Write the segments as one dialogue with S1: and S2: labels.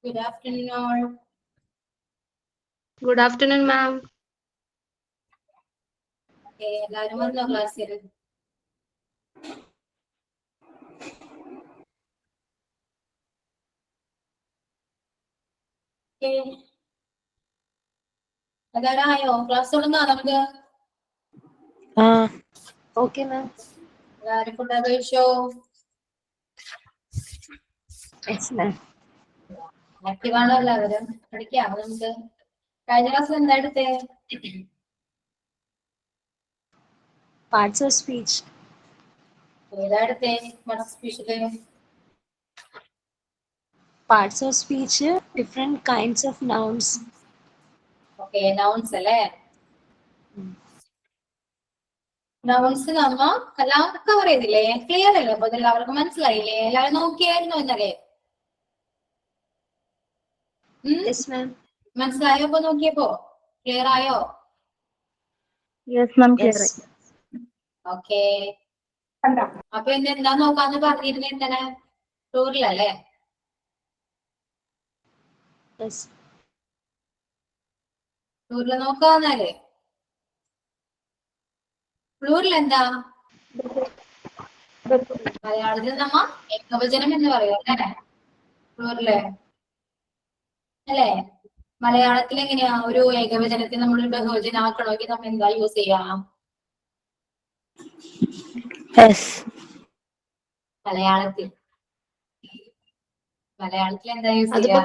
S1: Good afternoon, all.
S2: Good afternoon, ma'am.
S1: Okay, എല്ലാവരും വന്നോ ക്ലാസ്സിൽ? എല്ലാവരും ആയോ? ക്ലാസ് തുടങ്ങാം നമുക്ക്.
S2: Okay, ma'am.
S1: എല്ലാവരും ഫുഡ് കഴിച്ചോ?
S2: Yes, ma'am.
S1: ആക്റ്റീവ് ആണോ എല്ലാവരും? പഠിക്കാം നമുക്ക്. കഴിഞ്ഞ ക്ലാസ്സിൽ എന്താ എടുത്തേ?
S2: Parts of speech.
S1: ഏതാ എടുത്തേ? സ്പീച്ചില്
S2: Parts of speech, different kinds of nouns.
S1: Okay, nouns അല്ലേ? നൗൺസ് നമ്മ എല്ലാവർക്കും കവർ ചെയ്തില്ലേ? ക്ലിയർ അല്ലേ? അപ്പൊ എല്ലാവർക്കും മനസ്സിലായില്ലേ? എല്ലാവരും നോക്കിയായിരുന്നു ഇന്നലെ?
S2: Yes, ma'am.
S1: മനസ്സിലായോ? ഇപ്പൊ നോക്കിയപ്പോ ക്ലിയർ ആയോ?
S2: Yes, ma'am. Clear.
S1: ഓക്കെ. അപ്പൊ എന്താ നോക്കാന്ന് പറഞ്ഞിരുന്ന എന്താണ്? പ്ലൂറലല്ലേ?
S2: Yes.
S1: പ്ലൂറൽ നോക്കാന്നാല് പ്ലൂറൽ എന്താ? മലയാളത്തിൽ നമ്മ ഏകവചനം എന്ന് പറയും അല്ലേ? പ്ലൂറല് അല്ലേ? മലയാളത്തിൽ എങ്ങനെയാ ഒരു ഏകവചനത്തെ നമ്മൾ ബഹുവചനം ആക്കണമെങ്കിൽ നമ്മൾ എന്താ യൂസ് ചെയ്യാം? മലയാളത്തിൽ എന്താ യൂസ് ചെയ്യാ?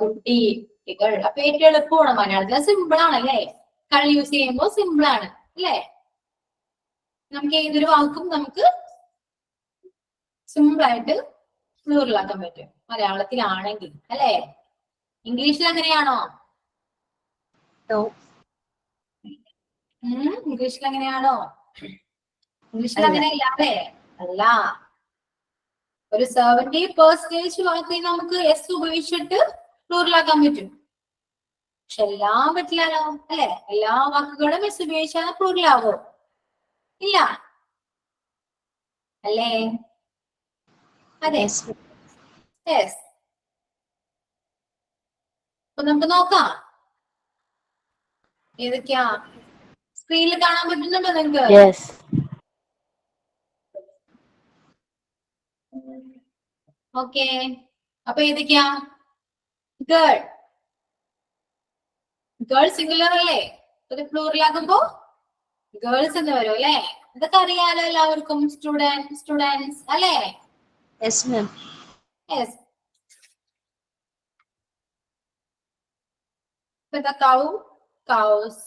S1: കുട്ടികൾ. അപ്പൊ ഏറ്റവും എളുപ്പമാണ് മലയാളത്തിൽ. സിമ്പിൾ ആണല്ലേ? കളി യൂസ് ചെയ്യുമ്പോൾ സിമ്പിൾ ആണ് അല്ലേ? നമുക്ക് ഏതൊരു വാക്കും നമുക്ക് സിമ്പിൾ ആയിട്ട് പ്ലൂറലാക്കാൻ പറ്റും മലയാളത്തിലാണെങ്കിൽ അല്ലേ? ഇംഗ്ലീഷിൽ അങ്ങനെയാണോ? ഇംഗ്ലീഷിൽ അങ്ങനെയാണോ? ഇംഗ്ലീഷിൽ അങ്ങനെയല്ല അല്ലേ? അല്ല. ഒരു 70% വാക്കിൽ നമുക്ക് എസ് ഉപയോഗിച്ചിട്ട് പ്ലൂറലാക്കാൻ പറ്റും. പക്ഷെ എല്ലാം പറ്റില്ലല്ലോ അല്ലെ? എല്ലാ വാക്കുകളും എസ് ഉപയോഗിച്ചാൽ പ്ലൂറലാവോ? ഇല്ല അല്ലേ? അതെ. യെസ്. അപ്പൊ നമുക്ക് നോക്കാം ഏതൊക്കെയാ സ്ക്രീനിൽ കാണാൻ പറ്റുന്നുണ്ടോ നിങ്ങൾക്ക്? ഓക്കെ. അപ്പൊ ഏതൊക്കെയാ? ഗേൾ. ഗേൾ സിംഗുലർ അല്ലേ? അത് പ്ലൂറലാകുമ്പോ ഗേൾസ് എന്ന് വരും അല്ലേ? ഇതൊക്കെ അറിയാലോ എല്ലാവർക്കും. സ്റ്റുഡൻസ് അല്ലേ?
S2: Yes, ma'am.
S1: Yes. The cow, cows,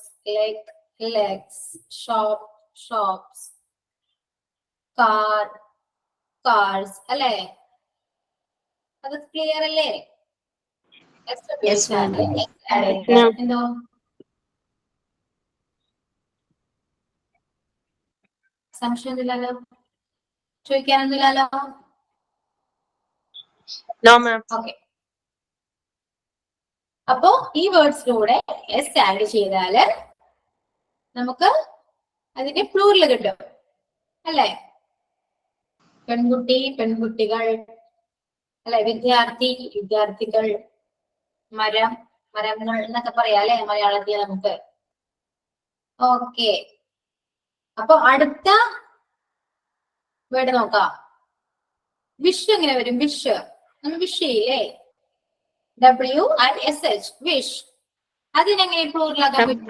S1: legs, shops, cars അല്ലേ? അത് ക്ലിയർ അല്ലേ?
S2: Yes, ma'am.
S1: എന്തോ സംശയമൊന്നുമില്ലല്ലോ? ചോദിക്കാനൊന്നുമില്ലല്ലോ?
S2: No, ma'am.
S1: ഓക്കെ. അപ്പോ ഈ വേർഡ്സിലൂടെ എസ് ആഡ് ചെയ്താല് നമുക്ക് അതിന്റെ പ്ലൂറൽ കിട്ടും അല്ലേ? പെൺകുട്ടി, പെൺകുട്ടികൾ അല്ലെ? വിദ്യാർത്ഥികൾ, മരങ്ങൾ എന്നൊക്കെ പറയാം അല്ലെ മലയാളത്തിൽ നമുക്ക്? ഓക്കെ. അപ്പൊ അടുത്ത വേർഡ് നോക്കാം. വിഷ് എങ്ങനെ വരും? വിഷ് നമ്മൾ വിഷ് ചെയ്യില്ലേ? WISH wish. അതിനെങ്ങനെ പ്ലൂറലാക്കാൻ പറ്റും?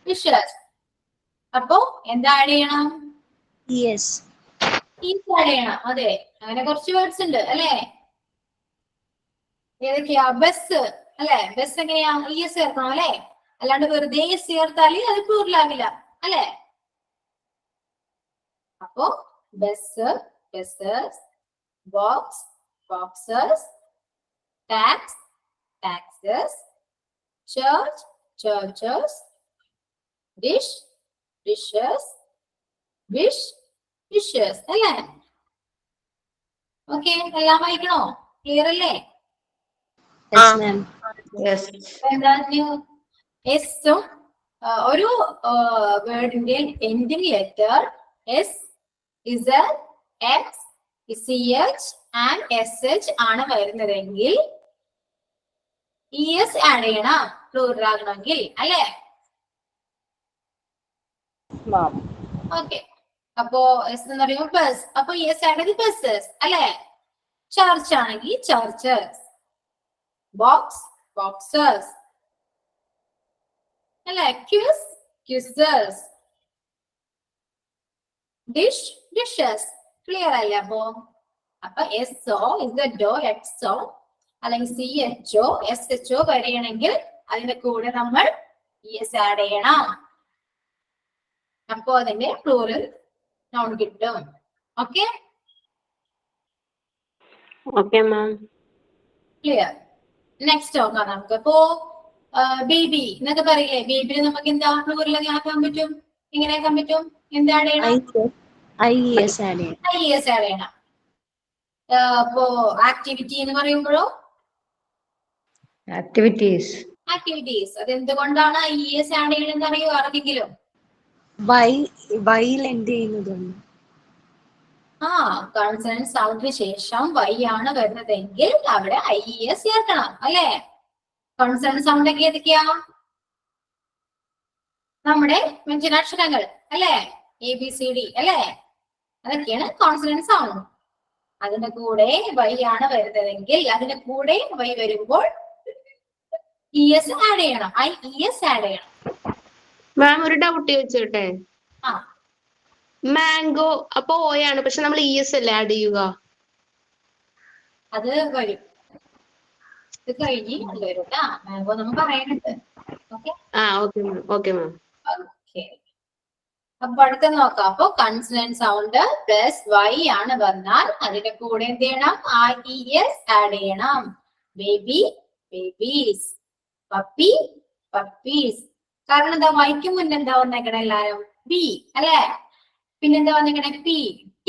S1: വിഷസ്. അപ്പൊ എന്താ ആഡ് ചെയ്യണം?
S2: Yes.
S1: ആഡ് ചെയ്യണം. അതെ, അങ്ങനെ കുറച്ച് വേർഡ്സ് ഉണ്ട് അല്ലേ? ഏതൊക്കെയാ? ബസ് അല്ലെ? ബസ് എങ്ങനെയാ? ES ചേർക്കണം അല്ലെ? അല്ലാണ്ട് വെറുതെ ES ചേർത്താല് അത് പ്ലൂറലാകില്ല അല്ലെ? അപ്പോ bus, buses, box, boxes, tax, taxes, church, churches, dish, dishes, wish, wishes അല്ലേ? ഓക്കെ, എല്ലാം വായിക്കണോ? ക്ലിയർ അല്ലേ?
S2: Yes, ma'am.
S1: എന്താ എസും ഒരു വേർഡിന്റെ ending letter S, Z, X, CH and SH ആണ് വരുന്നതെങ്കിൽ ES ആഡ് ചെയ്യണം പ്ലൂറൽ ആകണമെങ്കിൽ, അല്ലേ? ഓക്കെ. അപ്പോ എസ് എന്ന് പറയുമ്പോൾ ബസ്, അപ്പൊ ES ആഡ് ചെയ്ത് ബസ്സസ്, അല്ലേ? ചർച്ച് ആണെങ്കിൽ ചർച്ചസ്, ബോക്സ് ബോക്സസ്, അല്ലേ? Quiz quizzes, dish dishes. Clear അല്ലേ? അപ്പൊ SO ZO XO അല്ലെങ്കിൽ CHO SHO വരികയാണെങ്കിൽ അതിന്റെ കൂടെ നമ്മൾ ES ആഡ് ചെയ്യണം. അപ്പോ അതിന്റെ പ്ലൂറൽ നൗൺ കിട്ടും. Okay
S3: okay ma'am.
S1: Clear. Next നോക്കാം നമുക്ക്. അപ്പോ ബേബി എന്നൊക്കെ പറയില്ലേ, ബേബിന് നമുക്ക് എന്താ പ്ലൂറൽ ആക്കാൻ പറ്റും? എങ്ങനെ ആക്കാൻ പറ്റും? എന്താ ആഡ് ചെയ്യണം?
S2: IES ആഡ് ചെയ്യണം.
S1: IES ആഡ് ചെയ്യണം. അപ്പോ ആക്ടിവിറ്റി എന്ന് പറയുമ്പോഴോ
S3: ആക്ടിവിറ്റീസ്.
S1: ആക്ടിവിറ്റീസ്. അത് എന്തുകൊണ്ടാണ് IES ആഡ് ചെയ്യണമെന്ന് അറിയോ ആർക്കെങ്കിലും?
S2: വൈയിൽ എന്ത് ചെയ്യുന്നതുണ്ട്.
S1: കൺസണന്റ് സൗണ്ടിന് ശേഷം Y ആണ് വരുന്നതെങ്കിൽ അവിടെ IES ചേർക്കണം, അല്ലേ? കൺസണന്റ് സൗണ്ട് ഒക്കെ ഏതൊക്കെയാ? നമ്മുടെ വ്യഞ്ജനാക്ഷരങ്ങൾ, അല്ലേ? ABCD, അല്ലേ? അതൊക്കെയാണ് കോൺസണന്റ് സൗണ്ട്. അതിന്റെ കൂടെ Y ആണ് വരുന്നതെങ്കിൽ അതിന്റെ കൂടെ Y വരുമ്പോൾ ES ആഡ് ചെയ്യണം. IES ആഡ് ചെയ്യണം.
S3: മാം ഒരു ഡൗട്ട് ചോദിച്ചോട്ടെ?
S1: ആ
S3: മാംഗോ അപ്പൊ ഓയാണ്, പക്ഷെ നമ്മൾ ES അല്ലേ ആഡ് ചെയ്യുക?
S1: അത് വരും. ഇത് കഴിഞ്ഞ് അത് വരും കേട്ടാ. മാംഗോ നമ്മൾ പറയുന്നുണ്ട്. Okay
S3: okay ma'am. Okay ma'am.
S1: Okay. അപ്പൊ അടുത്ത നോക്കാം. അപ്പൊ കൺസണന്റ് സൗണ്ട് പ്ലസ് Y ആണ് വന്നാൽ അതിന്റെ കൂടെ എന്ത് ചെയ്യണം? IES ആഡ് ചെയ്യണം. Baby babies, puppy puppies. കാരണം എന്താ? Yക്ക് മുന്നേ എന്താ വന്നേക്കണേ? എല്ലാരും B, അല്ലേ? പിന്നെന്താ വന്നേക്കണേ? P, T,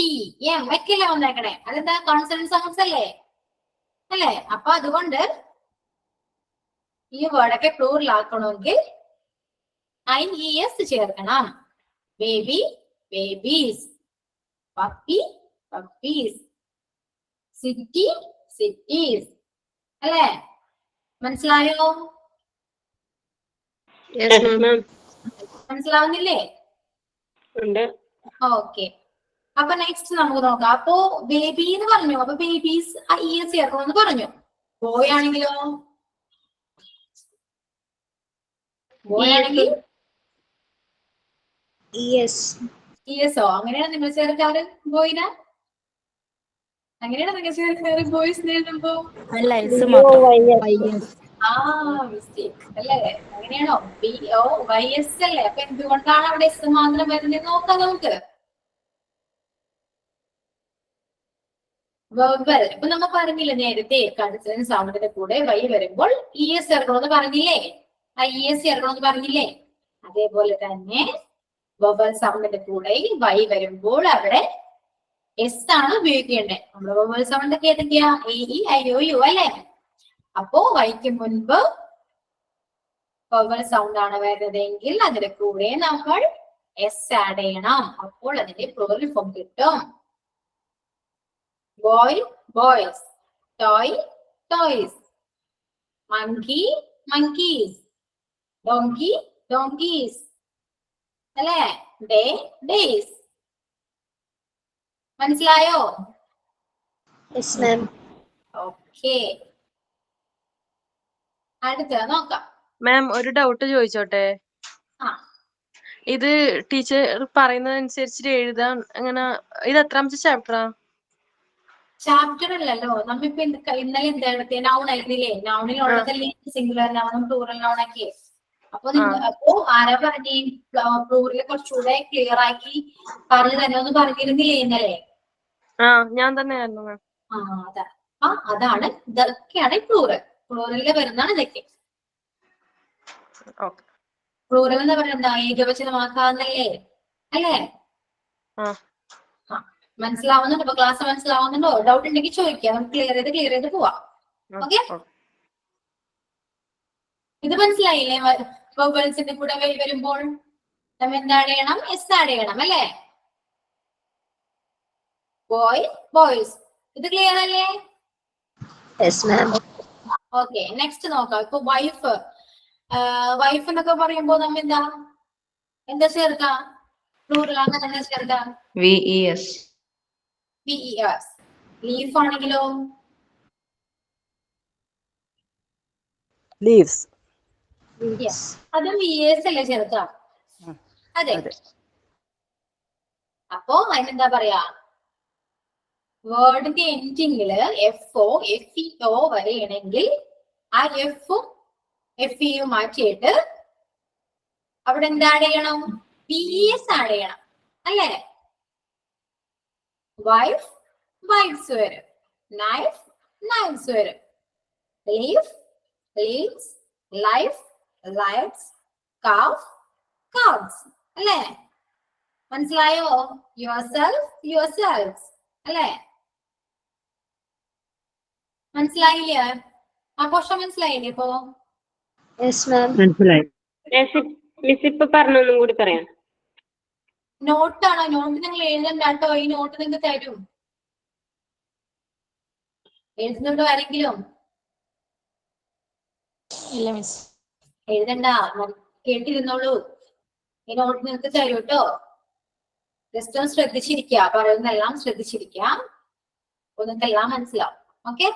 S1: M ഒക്കെയല്ലേ വന്നേക്കണേ? അതെന്താ? കോൺസണന്റ് സൗണ്ട്സ് അല്ലേ? അല്ലേ? അപ്പൊ അതുകൊണ്ട് ഈ വേർഡൊക്കെ പ്ലൂറൽ ആക്കണമെങ്കിൽ IES ചേർക്കണം. Baby babies, puppy puppies, city cities, അല്ലേ? മനസ്സിലായോ? മനസ്സിലാവുന്നില്ലേ? ഓക്കെ. അപ്പൊ നെക്സ്റ്റ് നമുക്ക് നോക്കാം. അപ്പോ ബേബി എന്ന് പറഞ്ഞു. അപ്പൊ ബേബീസ് IES ചേർക്കണമെന്ന് പറഞ്ഞു. ബോയ് ആണെങ്കിലോ? ബോയ് ആണെങ്കിൽ ESO. അങ്ങനെയാണ് നിങ്ങൾ ചേർക്കാറ് ബോയിന? അങ്ങനെയാണ് നിങ്ങൾ ചേർക്കാറ് ബോയ്സ് എഴുതുമ്പോ? മിസ്റ്റേക്ക് അല്ലേ? അങ്ങനെയാണോ? BOYS അല്ലേ? അപ്പൊ എന്തുകൊണ്ടാണ് അവിടെ S മാത്രം വരുന്നത് നോക്കാം നമുക്ക്. വെർബൽ. ഇപ്പൊ നമ്മൾ പറഞ്ഞില്ലേ നേരത്തെ, കൺസണന്റ് സൗണ്ടിന്റെ കൂടെ Y വരുമ്പോൾ ES ചേർക്കണമെന്ന് പറഞ്ഞില്ലേ? IES ചേർക്കണമെന്ന് പറഞ്ഞില്ലേ? അതേപോലെ തന്നെ വെർബൽ സൗണ്ടിന്റെ കൂടെ Y വരുമ്പോൾ അവിടെ S ആണ് ഉപയോഗിക്കേണ്ടത്. നമ്മുടെ വെർബൽ സൗണ്ട് ഒക്കെ ഏതൊക്കെയാ? AEIOU, അല്ലേ? അപ്പോ Yക്ക് മുൻപ് വെർബൽ സൗണ്ട് ആണ് വരുന്നതെങ്കിൽ അതിന്റെ കൂടെ നമ്മൾ S ആഡ് ചെയ്യണം. അപ്പോൾ അതിന്റെ പ്ലൂറൽ ഫോം കിട്ടും. Boy boys, toy toys, monkey monkeys, donkey donkeys, അല്ലേ? Day days. മനസ്സിലായോ? ഓക്കെ. അടുത്ത നോക്കാം.
S4: മാം ഒരു ഡൗട്ട് ചോദിച്ചോട്ടെ? ഇത് ടീച്ചർ പറയുന്നതനുസരിച്ചിട്ട് എഴുതാൻ അങ്ങനെ, ഇത് എത്രാമത്തെ ചാപ്റ്ററാ?
S1: ചാപ്റ്റർ അല്ലല്ലോ. നമ്മിപ്പോ ഇന്നലെ എന്താ നൗൺ ആയിരുന്നില്ലേ? നൗണിലുള്ളതല്ലേ സിംഗുലർ നൗണും പ്ലൂറൽ നൗൺ ഒക്കെ. അപ്പൊ ആരാ പറഞ്ഞേ പ്ലൂറൽ കുറച്ചുകൂടെ ക്ലിയർ ആക്കി പറഞ്ഞു തന്നെ ഒന്ന് പറഞ്ഞിരുന്നില്ലേ ഇന്നലെ?
S4: ഞാൻ തന്നെയായിരുന്നു മാം.
S1: അതാണ്. ഇതൊക്കെയാണ് പ്ലൂറൽ. പ്ലൂറലിൽ വരുന്നതാണ് ഇതൊക്കെ. പ്ലൂറൽ എന്ന് പറയുന്നത് ഏകവചനമാക്കാന്നല്ലേ? അല്ലേ? മനസ്സിലാവുന്നുണ്ടോ? ഇപ്പൊ ക്ലാസ് മനസ്സിലാവുന്നുണ്ടോ? ഡൗട്ട് ഉണ്ടെങ്കിൽ ചോദിക്കാം. നമുക്ക് ക്ലിയർ ചെയ്ത് പോവാം. ഓക്കെ. ഇത് മനസ്സിലായില്ലേ? വെർബൽസിന്റെ കൂടെ വരുമ്പോൾ നമ്മൾ എന്ത് ആഡ് ചെയ്യണം? S ആഡ് ചെയ്യണം, അല്ലേ? Boy boys. ഇത് ക്ലിയർ അല്ലേ?
S2: Yes, ma'am.
S1: ഓക്കെ, നെക്സ്റ്റ് നോക്കാം. ഇപ്പൊ വൈഫ് വൈഫ് എന്നൊക്കെ പറയുമ്പോ നമ്മ എന്താ ചേർക്കാം? പ്ലൂറൽ ആണ് എന്താ ചേർക്കാം?
S5: VES.
S1: VES. ലീഫ് ആണെങ്കിലോ?
S6: leaves.
S1: Yes. അതും VES അല്ലേ ചേർക്കാം? അതെ. അപ്പോ അതിനെന്താ പറയാ? വേർഡിന്റെ എൻഡിങ്ങില് FO FEO വരെയാണെങ്കിൽ ആ എഫും FEയും മാറ്റിയിട്ട് അവിടെ എന്താ ആഡ് ചെയ്യണം? VES ആഡ് ചെയ്യണം അല്ലേ? വൈഫ് വൈഫ്സ് വരും, നൈഫ് നൈഫ്സ് വരും, leaf leaves, life lifes, calf calfs അല്ലേ? മനസ്സിലായോ? യുവർ സെൽഫ് അല്ലേ? മനസ്സിലായില്ലേ? ആ പോർഷൻ മനസ്സിലായില്ലേ ഇപ്പോ?
S2: Yes, ma'am.
S6: മനസ്സിലായി.
S3: മിസ് ഇപ്പൊ പറഞ്ഞൊന്നും കൂടി പറയാം.
S1: നോട്ടാണോ? നോട്ട് നിങ്ങൾ എഴുതണ്ട കേട്ടോ. ഈ നോട്ട് നിങ്ങൾക്ക് തരും. എഴുതുന്നുണ്ടോ ആരെങ്കിലും?
S2: ഇല്ല മിസ്.
S1: എഴുതണ്ട, കേട്ടിരുന്നോളൂ. ഈ നോട്ട് നിങ്ങൾക്ക് തരും കേട്ടോ. ജസ്റ്റ് ഒന്ന് ശ്രദ്ധിച്ചിരിക്കുക, പറയുന്നതെല്ലാം ശ്രദ്ധിച്ചിരിക്കുക, അപ്പൊ നിങ്ങൾക്ക് എല്ലാം മനസ്സിലാവും. ഓക്കെ,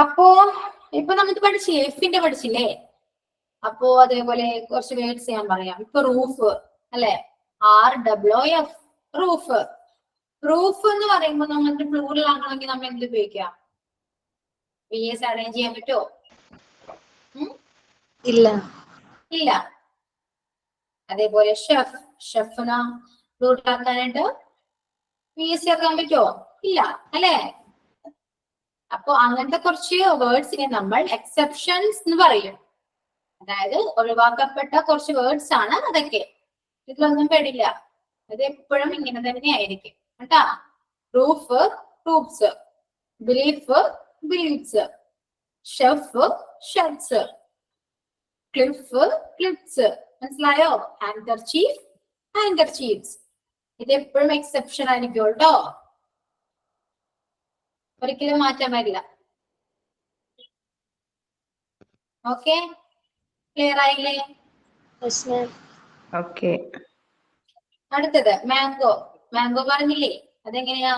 S1: അപ്പോ ഇപ്പൊ നമുക്ക് പഠിച്ചില്ലേ, എഫിന്റെ പഠിച്ചില്ലേ? അപ്പോ അതേപോലെ കുറച്ച് വേർഡ്സ് ഞാൻ പറയാം. ഇപ്പൊ റൂഫ് അല്ലെ? ROOF roof. റൂഫ് എന്ന് പറയുമ്പോൾ നമുക്ക് പ്ലൂറൽ ആക്കണമെങ്കിൽ നമ്മൾ എന്ത് ഉപയോഗിക്കാം? VS അറേഞ്ച് ചെയ്യാൻ പറ്റുമോ?
S2: ഇല്ല.
S1: ഇല്ല. അതേപോലെ ഷെഫിന് പ്ലൂറൽ ആക്കാനായിട്ട് VS ആക്കാൻ പറ്റുമോ? ഇല്ല അല്ലേ? അപ്പൊ അങ്ങനത്തെ കുറച്ച് വേർഡ്സിനെ നമ്മൾ എക്സെപ്ഷൻസ് എന്ന് പറയും. അതായത് ഒഴിവാക്കപ്പെട്ട കുറച്ച് വേർഡ്സ് ആണ് അതൊക്കെ. ഇതിലൊന്നും പെടില്ല. അത് എപ്പോഴും ഇങ്ങനെ തന്നെ ആയിരിക്കും കേട്ടാ. Roof roofs, belief beliefs, chef chefs, cliff cliffs. മനസ്സിലായോ? ഹാൻഡർചീഫ് ഹാൻഡർചീഫ്സ്. ഇത് എപ്പോഴും എക്സെപ്ഷൻ ആയിരിക്കും കേട്ടോ, ഒരിക്കലും മാറ്റാൻ പറ്റില്ല. ഓക്കെ, ക്ലിയർ ആയില്ലേ?
S2: Yes, ma'am.
S5: Okay.
S1: അടുത്തത് മാംഗോ. മാംഗോ പറഞ്ഞില്ലേ? അതെങ്ങനെയാ?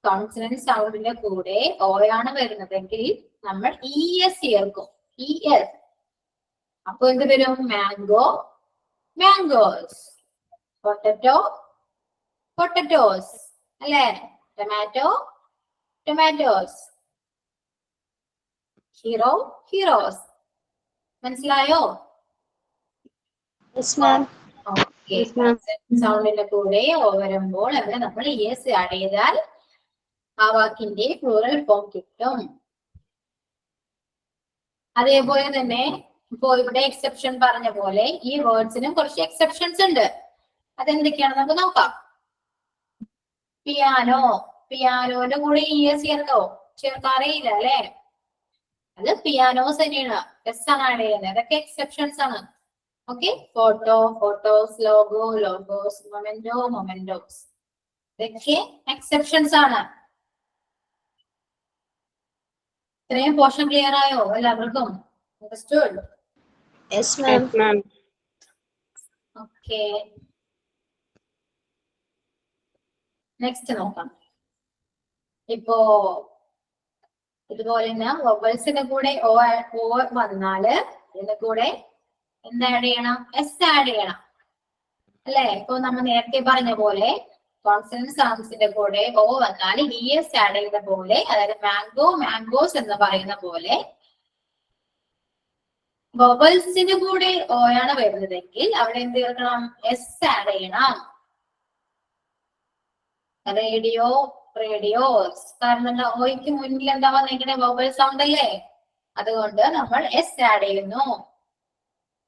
S1: കോൺസണന്റ് സൗണ്ടിന്റെ കൂടെ ഓയാണ് വരുന്നതെങ്കിൽ നമ്മൾ ES ചേർക്കും. ES. അപ്പൊ എന്ത് വരും? മാംഗോ മാംഗോസ്, പൊട്ടറ്റോ പൊട്ടറ്റോസ് അല്ലേ? Tomato tomatoes, hero heroes. മനസ്സിലായോ?
S2: Yes, ma'am.
S1: ഓക്കെ, സൗണ്ടിന്റെ കൂടെ ഓ വരുമ്പോൾ അവിടെ നമ്മൾ ES ആഡ് ചെയ്താൽ ആ വാക്കിന്റെ പ്ലൂറൽ ഫോം കിട്ടും. അതേപോലെ തന്നെ ഇപ്പോ ഇവിടെ എക്സെപ്ഷൻ പറഞ്ഞ പോലെ ഈ വേർഡ്സിനും കുറച്ച് എക്സെപ്ഷൻസ് ഉണ്ട്. അതെന്തൊക്കെയാണ് നമുക്ക് നോക്കാം. പിയാനോ, പിയാനോന്റെ കൂടെ ES ചേർക്കാറേയില്ല അല്ലെ? അത് പിയാനോസ് തന്നെയാണ്. എസ് ആണ് ആഡ് ചെയ്യുന്നത്. അതൊക്കെ എക്സെപ്ഷൻസ് ആണ്. Okay, photo photos, logo logos, memento mementos. ഇതൊക്കെ എക്സെപ്ഷൻസ് ആണ്. ഇത്രയും പോർഷൻ ക്ലിയർ ആയോ എല്ലാവർക്കും? Understood?
S2: Yes, ma'am.
S1: Okay, next നോക്കാം. ഇപ്പോ ഇതുപോലെ തന്നെ വൊവൽസിന്റെ കൂടെ ഓ വന്നാല് ഇതിന്റെ കൂടെ എന്ത് ആഡ് ചെയ്യണം? S ആഡ് ചെയ്യണം അല്ലെ? ഇപ്പൊ നമ്മൾ നേരത്തെ പറഞ്ഞ പോലെ കോൺസണന്റ് സൗണ്ട്സിന്റെ കൂടെ ഓ വന്നാൽ ES ആഡ് ചെയ്യുന്ന പോലെ, അതായത് മാംഗോ മാംഗോസ് എന്ന് പറയുന്ന പോലെ വൊവൽസിന്റെ കൂടെ ഓയാണ് വരുന്നതെങ്കിൽ അവിടെ എന്ത് ചേർക്കണം? S ആഡ് ചെയ്യണം. Radio radios. കാരണം എന്താ? ഓയ്ക്ക് മുന്നിൽ എന്താ വന്നിരിക്കണേ? വൊവൽ സൗണ്ട് അല്ലേ? അതുകൊണ്ട് നമ്മൾ S ആഡ് ചെയ്യുന്നു.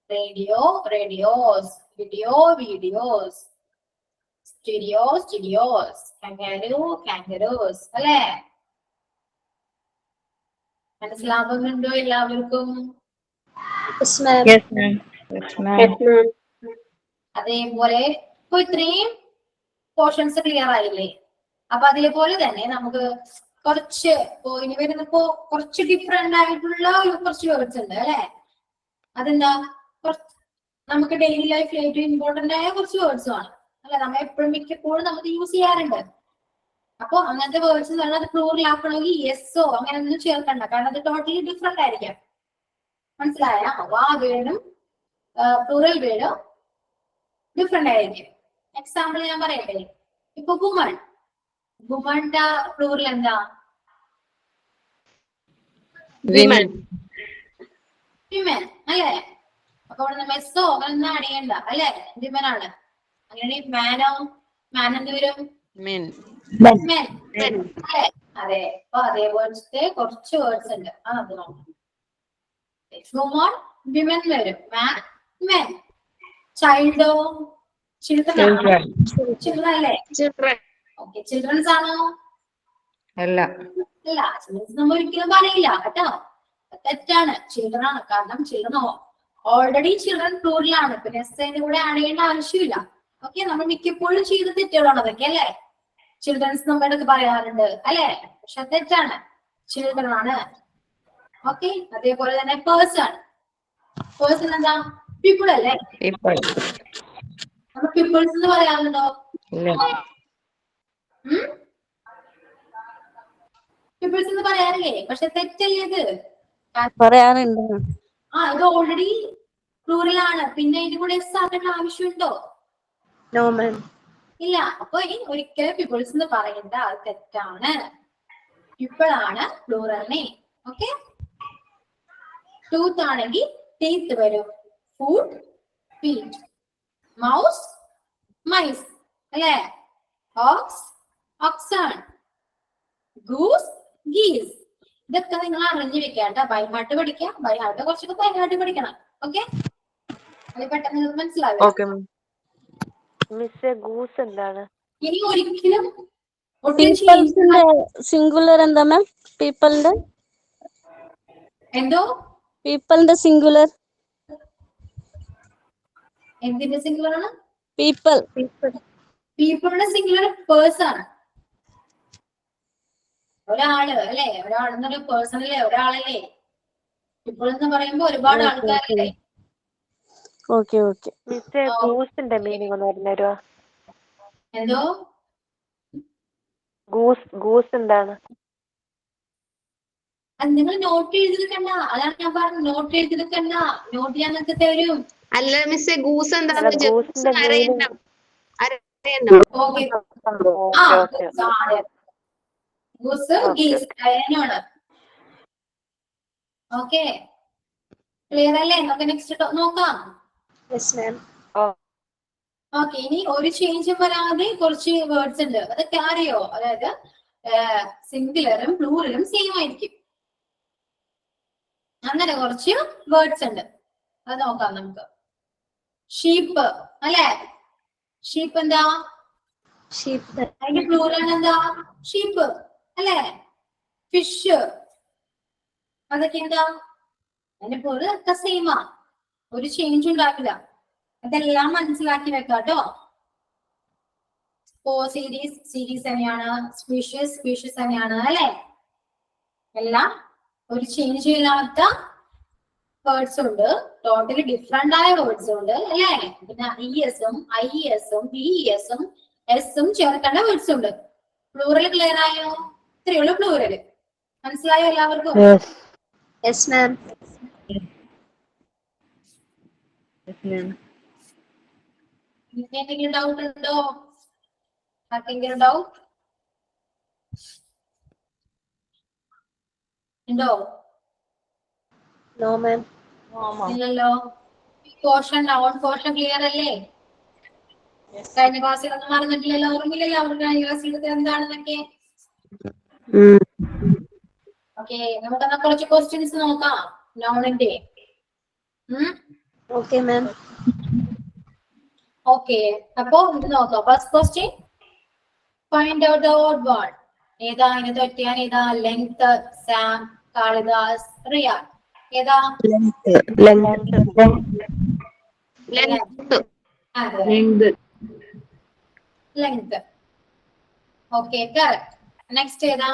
S1: Radio radios, video videos, studio studios, kangaroo kangaroos അല്ലേ? മനസ്സിലാവുന്നുണ്ടോ എല്ലാവർക്കും?
S2: Yes, ma'am.
S5: Yes, ma'am. Yes, ma'am.
S1: അതേപോലെ ഇപ്പൊ ഇത്രയും പോർഷൻസ് ക്ലിയർ ആയില്ലേ? അപ്പൊ അതേപോലെ തന്നെ നമുക്ക് കുറച്ച് ഇനി വരുന്നപ്പോ കുറച്ച് ഡിഫറെന്റ് ആയിട്ടുള്ള കുറച്ച് വേർഡ്സ് ഉണ്ട് അല്ലെ? അതെന്താ, നമുക്ക് ഡെയിലി ലൈഫിൽ ഏറ്റവും ഇമ്പോർട്ടന്റ് ആയ കുറച്ച് വേർഡ്സ് ആണ് അല്ലെ? നമ്മൾ എപ്പോഴും മിക്കപ്പോഴും നമുക്ക് യൂസ് ചെയ്യാറുണ്ട്. അപ്പൊ അങ്ങനത്തെ വേർഡ്സ് അത് പ്ലൂറൽ ആക്കണമെങ്കിൽ യെസ്സോ അങ്ങനെ ഒന്നും ചേർക്കണ്ട, കാരണം അത് ടോട്ടലി ഡിഫറെന്റ് ആയിരിക്കാം. മനസ്സിലായ? ആ വേർഡും പ്ലൂറൽ വേർഡും ഡിഫറെന്റ് ആയിരിക്കും. എക്സാമ്പിൾ ഞാൻ പറയട്ടെ. ഇപ്പൊ വുമൺ, വുമന്റെ പ്ലൂറൽ എന്താ?
S3: വിമൻ.
S1: വിമൻ അല്ലെ? അപ്പൊ അവിടെ മെസ്സോ അങ്ങനെ ആഡ് ചെയ്യണ്ട അല്ലെ? വിമൻ ആണ്. അങ്ങനെ മാനോ, മാൻ എന്ത് വരും?
S6: Men.
S1: Men. അല്ലെ? അതെ. അപ്പൊ അതേപോലത്തെ കുറച്ച് വേർഡ്സ് ഉണ്ട്. അത് നോക്കാം. വുമൺ വിമൻ വരും, മാൻ മെൻ. ചൈൽഡോ, ചിൽഡ്രൻ ആണോ? ചിൽഡ്രൻ അല്ലേ?
S3: ചിൽഡ്രൻ.
S1: ഓക്കെ, ചിൽഡ്രൻസ് ആണോ?
S5: അല്ല.
S1: അല്ല, ചിൽഡ്രൻസ് നമ്മൾ ഒരിക്കലും പറയില്ല കേട്ടോ, തെറ്റാണ്. ചിൽഡ്രൻ ആണ്. കാരണം ചിൽഡ്രൻ ഓൾറെഡി ചിൽഡ്രൻ പ്ലൂറലാണ്, പിന്നെ എസ്ഐന്റെ കൂടെ ആഡ് ചെയ്യേണ്ട ആവശ്യമില്ല. ഓക്കെ, നമ്മൾ മിക്കപ്പോഴും ചെയ്ത തെറ്റുകളാണ് അതൊക്കെ അല്ലെ? ചിൽഡ്രൻസ് നമ്മുടെ പറയാറുണ്ട് അല്ലെ? പക്ഷെ തെറ്റാണ്, ചിൽഡ്രൻ ആണ്. ഓക്കെ, അതേപോലെ തന്നെ പേഴ്സൺ, പേഴ്സൺ എന്താ? പീപ്പിൾ അല്ലേ?
S5: People.
S1: നമ്മൾ പീപ്പിൾസ് എന്ന് പറയാറുണ്ടോ?
S5: ഇല്ല.
S1: പീപ്പിൾസ് എന്ന് പറയാറില്ലേ? പക്ഷെ തെറ്റല്ലേ ഇത്?
S2: പറയാറുണ്ട്.
S1: ഇത് ഓൾറെഡി പ്ലൂറലാണ്, പിന്നെ ഇതിന്റെ കൂടെ എസ് ആക്കേണ്ട ആവശ്യമുണ്ടോ?
S2: No ma'am.
S1: ഇല്ല. അപ്പൊ ഒരിക്കലും പീപ്പിൾസ് എന്ന് പറയണ്ട, അത് തെറ്റാണ്. പീപ്പിൾ ആണ് പ്ലൂറലിനെ. ഓക്കെ, ടൂത്ത് ആണെങ്കിൽ ടീത്ത് വരും. Foot feet. മൗസ് മൈസ് അല്ലെ? Ox oxen. Goose geese. ഇതൊക്കെ നിങ്ങൾ അറിഞ്ഞു വെക്കാട്ടോ, ബൈഹാർട്ട് പഠിക്കാം. ബൈഹാർട്ട് കുറച്ചൊക്കെ ബൈഹാർട്ട് പഠിക്കണം. ഓക്കെ, അത് പെട്ടെന്ന് നിങ്ങൾക്ക് മനസ്സിലാവും.
S4: Okay ma'am.
S7: മിസ് ഗൂസ് എന്താണ്?
S1: ഇനി ഒരിക്കലും
S2: സിംഗുലർ എന്താ മാം? പീപ്പിളിന്റെ
S1: എന്തോ?
S2: പീപ്പിളിന്റെ സിംഗുലർ
S1: എന്തിന്റെ സിംഗുലർ ആണ്?
S2: പീപ്പിൾ.
S1: പീപ്പിളിന്റെ സിംഗുലർ പേഴ്സൺ, ഒരാള് അല്ലെ? ഒരാളെന്നൊരു പേഴ്സൺ അല്ലേ? ഒരാളല്ലേ? പീപ്പിൾ എന്ന് പറയുമ്പോ ഒരുപാട് ആൾക്കാരല്ലേ?
S2: Okay okay.
S7: മിസ് ഗൂസിന്റെ മീനിങ് ഒന്ന് പറഞ്ഞുതരുമോ?
S1: എന്തോ?
S7: ഗൂസ് എന്താണ്?
S1: അത് നിങ്ങൾ നോട്ട് എഴുതിയെടുക്കണ്ട, അതാണ് ഞാൻ പറഞ്ഞത്. നോട്ട് എഴുതിയെടുക്കണ്ട, നോട്ട് ഞാൻ നിങ്ങൾക്ക് തരും.
S3: അല്ല മിസ്സേ, ഗൂസ് എന്താന്ന്
S7: ഗൂസിന്റെ
S3: അറിയണം.
S1: Okay,
S7: okay.
S1: ഗൂസ് ഗീസ് അയനാണ്. ഓക്കെ, ക്ലിയർ അല്ലേ? നമുക്ക് നെക്സ്റ്റ് നോക്കാം.
S2: Yes ma'am.
S1: ഓക്കെ, ഇനി ഒരു ചേഞ്ചും വരാതെ കുറച്ച് വേർഡ്സ് ഉണ്ട്. അതൊക്കെ അറിയോ? അതായത് സിംഗുലറും പ്ലൂറലും സെയിം ആയിരിക്കും. അങ്ങനെ കുറച്ച് വേർഡ്സ് ഉണ്ട്, അത് നോക്കാം നമുക്ക്. ഷീപ്പ് അല്ലെ? ഷീപ്പ് എന്താ?
S2: ഷീപ്പ്.
S1: അതിന്റെ പ്ലൂറൽ എന്താ? ഷീപ്പ് അല്ലെ? ഫിഷ്, അതൊക്കെ എന്താ? അതിന്റെ പ്ലൂറൽ ഒക്കെ സെയിമാ, ഒരു ചേഞ്ച് ഉണ്ടാക്കില്ല. അതെല്ലാം മനസ്സിലാക്കി വെക്കാട്ടോ. സീരീസ് തന്നെയാണ്, സ്പീഷ്യസ് തന്നെയാണ് അല്ലെ? എല്ലാം ഒരു ചേഞ്ച് ഇല്ലാത്ത വേർഡ്സ് ഉണ്ട്, ടോട്ടലി ഡിഫറെന്റ് ആയ വേർഡ്സ് ഉണ്ട് അല്ലെ? പിന്നെ ഇഎസും ഐഎസും ബിഇഎസും എസും ചേർക്കേണ്ട വേർഡ്സ് ഉണ്ട്. പ്ലൂറൽ ക്ലിയർ ആയോ? ഇത്രയേ ഉള്ളൂ പ്ലൂറൽ. മനസ്സിലായോ എല്ലാവർക്കും?
S2: Yes ma'am.
S1: എന്തെങ്കിലും ഡൗട്ട് ഉണ്ടോ? ആർക്കെങ്കിലും ഡൗട്ട് ഉണ്ടോ?
S2: No ma'am.
S1: ഇല്ലല്ലോ. പോർഷൻ നോൺ പോർഷൻ ക്ലിയർ അല്ലേ? കഴിഞ്ഞ ക്ലാസ്സിൽ ഒന്നും മറന്നിട്ടില്ലല്ലോ, ഓർമ്മയില്ലല്ലോ അവർക്ക് കഴിഞ്ഞ ക്ലാസ്സിൽ എന്താണെന്നൊക്കെ. ഓക്കെ, നമുക്കെന്നാ കുറച്ച് ക്വസ്റ്റ്യൻസ് നോക്കാം നോണിന്റെ.
S2: Okay ma'am.
S1: ഓക്കെ, അപ്പൊ ഇത് നോക്കാം. First question, find out the odd one. ഏതാ ഇതിന് തെറ്റിയാൻ? ഏതാ? Length, Sam, Kalidas, Riyan. ഏതാ? ലെങ്ത്. Okay correct. നെക്സ്റ്റ് ഏതാ?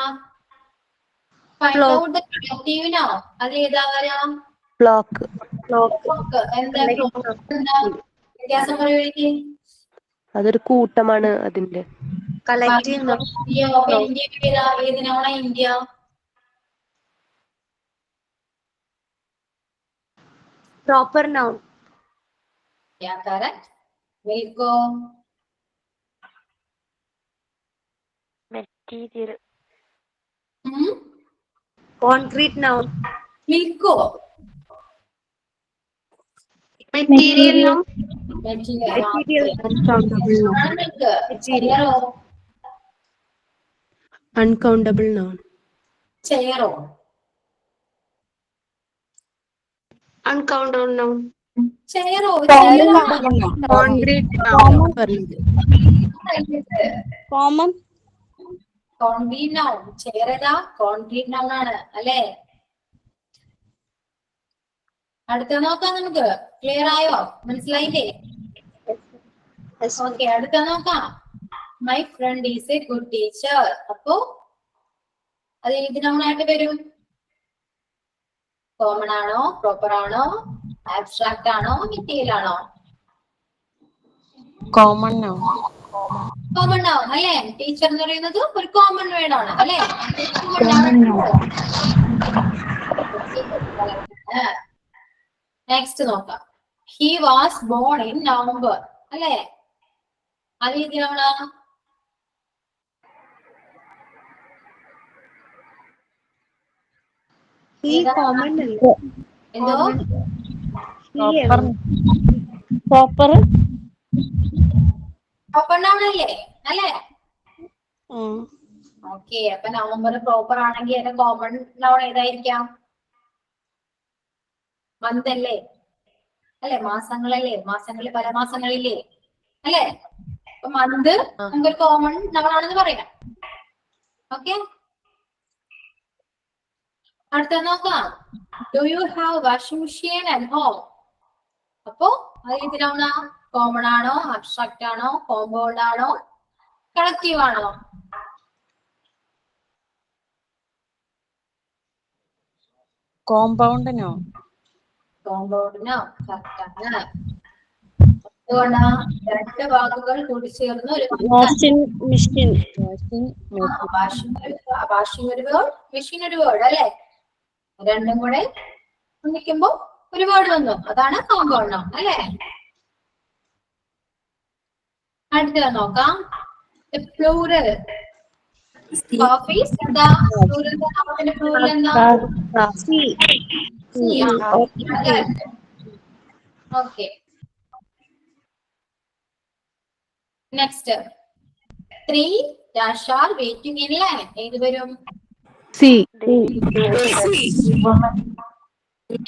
S1: Find
S2: Flock.
S1: Out the collective noun. അത് ഏതാ വരാ?
S5: ഫ്ലോക്ക്.
S1: ഫ്ലോക്ക്. എന്താ ഫ്ലോക്ക്? എന്താ വ്യത്യാസം പറയൂ എനിക്ക്.
S5: അതൊരു കൂട്ടമാണ് അതിന്റെ.
S2: Collective noun.
S1: ഇന്ത്യ ഏതാ? ഏത് നൗണാ India?
S2: Proper noun.
S1: Yeah, correct. We'll go.
S7: Material.
S2: Concrete noun.
S1: We'll go.
S3: Material noun.
S1: Material.
S2: Uncountable noun.
S1: ചെയറോ?
S5: Uncountable noun.
S1: ചെയറോ?
S3: Uncountable noun.
S1: ചെയറോ?
S5: Concrete
S2: Common.
S1: Concrete noun. Chair ഏതാ? കോൺക്രീറ്റ് നൗൺ ആണ് അല്ലേ? അടുത്ത നോക്കാം നമുക്ക്. ക്ലിയർ ആയോ? മനസ്സിലായില്ലേ?
S2: Yes.
S1: ഓക്കെ, അടുത്ത നോക്കാം. My friend is A good teacher. അപ്പോ അത് ഏത് noun ആയിട്ട് വരും? കോമൺ ആണോ? പ്രോപ്പർ ആണോ? ആബ്സ്ട്രാക്ട് ആണോ? മെറ്റീരിയൽ ആണോ?
S2: Common noun.
S1: കോമൺ noun അല്ലേ? ടീച്ചർ എന്ന് പറയുന്നത് ഒരു കോമൺ വേർഡ് ആണ് അല്ലേ? നെക്സ്റ്റ് നോക്കാം. He was born in November അല്ലേ? അത് ഏത് noun ആ?
S2: He common noun.
S1: എന്തോ?
S2: Proper.
S1: പ്രോപ്പർ noun അല്ലേ? അല്ലേ?
S2: Mm.
S1: ഓക്കെ, അപ്പൊ നവംബർ പ്രോപ്പർ ആണെങ്കിൽ അതിന്റെ കോമൺ noun ഏതായിരിക്കാം? മന്ത് അല്ലേ? അല്ലെ? മാസങ്ങളല്ലേ? മാസങ്ങളിൽ പല മാസങ്ങളില്ലേ? അല്ലേ? അപ്പൊ മന്ത് നമുക്കൊരു കോമൺ noun ആണെന്ന് പറയാം. ഓക്കെ, അടുത്ത നോക്കാം. Do you have washing machine at home? അപ്പോ അത് ഏത് noun ആ? കോമൺ ആണോ? അബ്സ്ട്രാക്ട് ആണോ? കോമ്പൗണ്ട് ആണോ? കളക്റ്റീവ് ആണോ?
S2: Compound noun.
S1: കോമ്പൗണ്ടിനോ? കറക്റ്റ് ആണ്. അതുകൊണ്ടാ രണ്ട് വാക്കുകൾ കൂടി ചേർന്ന് ഒരു
S2: Washing machine.
S1: വാഷിംഗ് ഒരു വേർഡ്, മെഷീൻ ഒരു വേർഡ് അല്ലേ? രണ്ടും കൂടെ ഒന്നിക്കുമ്പോ ഒരു വേർഡ് വന്നു. അതാണ് കോമ്പൗണ്ട് noun അല്ലേ? അടുത്തത് നോക്കാം. പ്ലൂറൽ. കോഫീസ് എന്താ? പ്ലൂറൽ പ്ലൂറൽ എന്താ? Okay, next. 3 dash are waiting in line. ഏത് വരും?
S5: സി.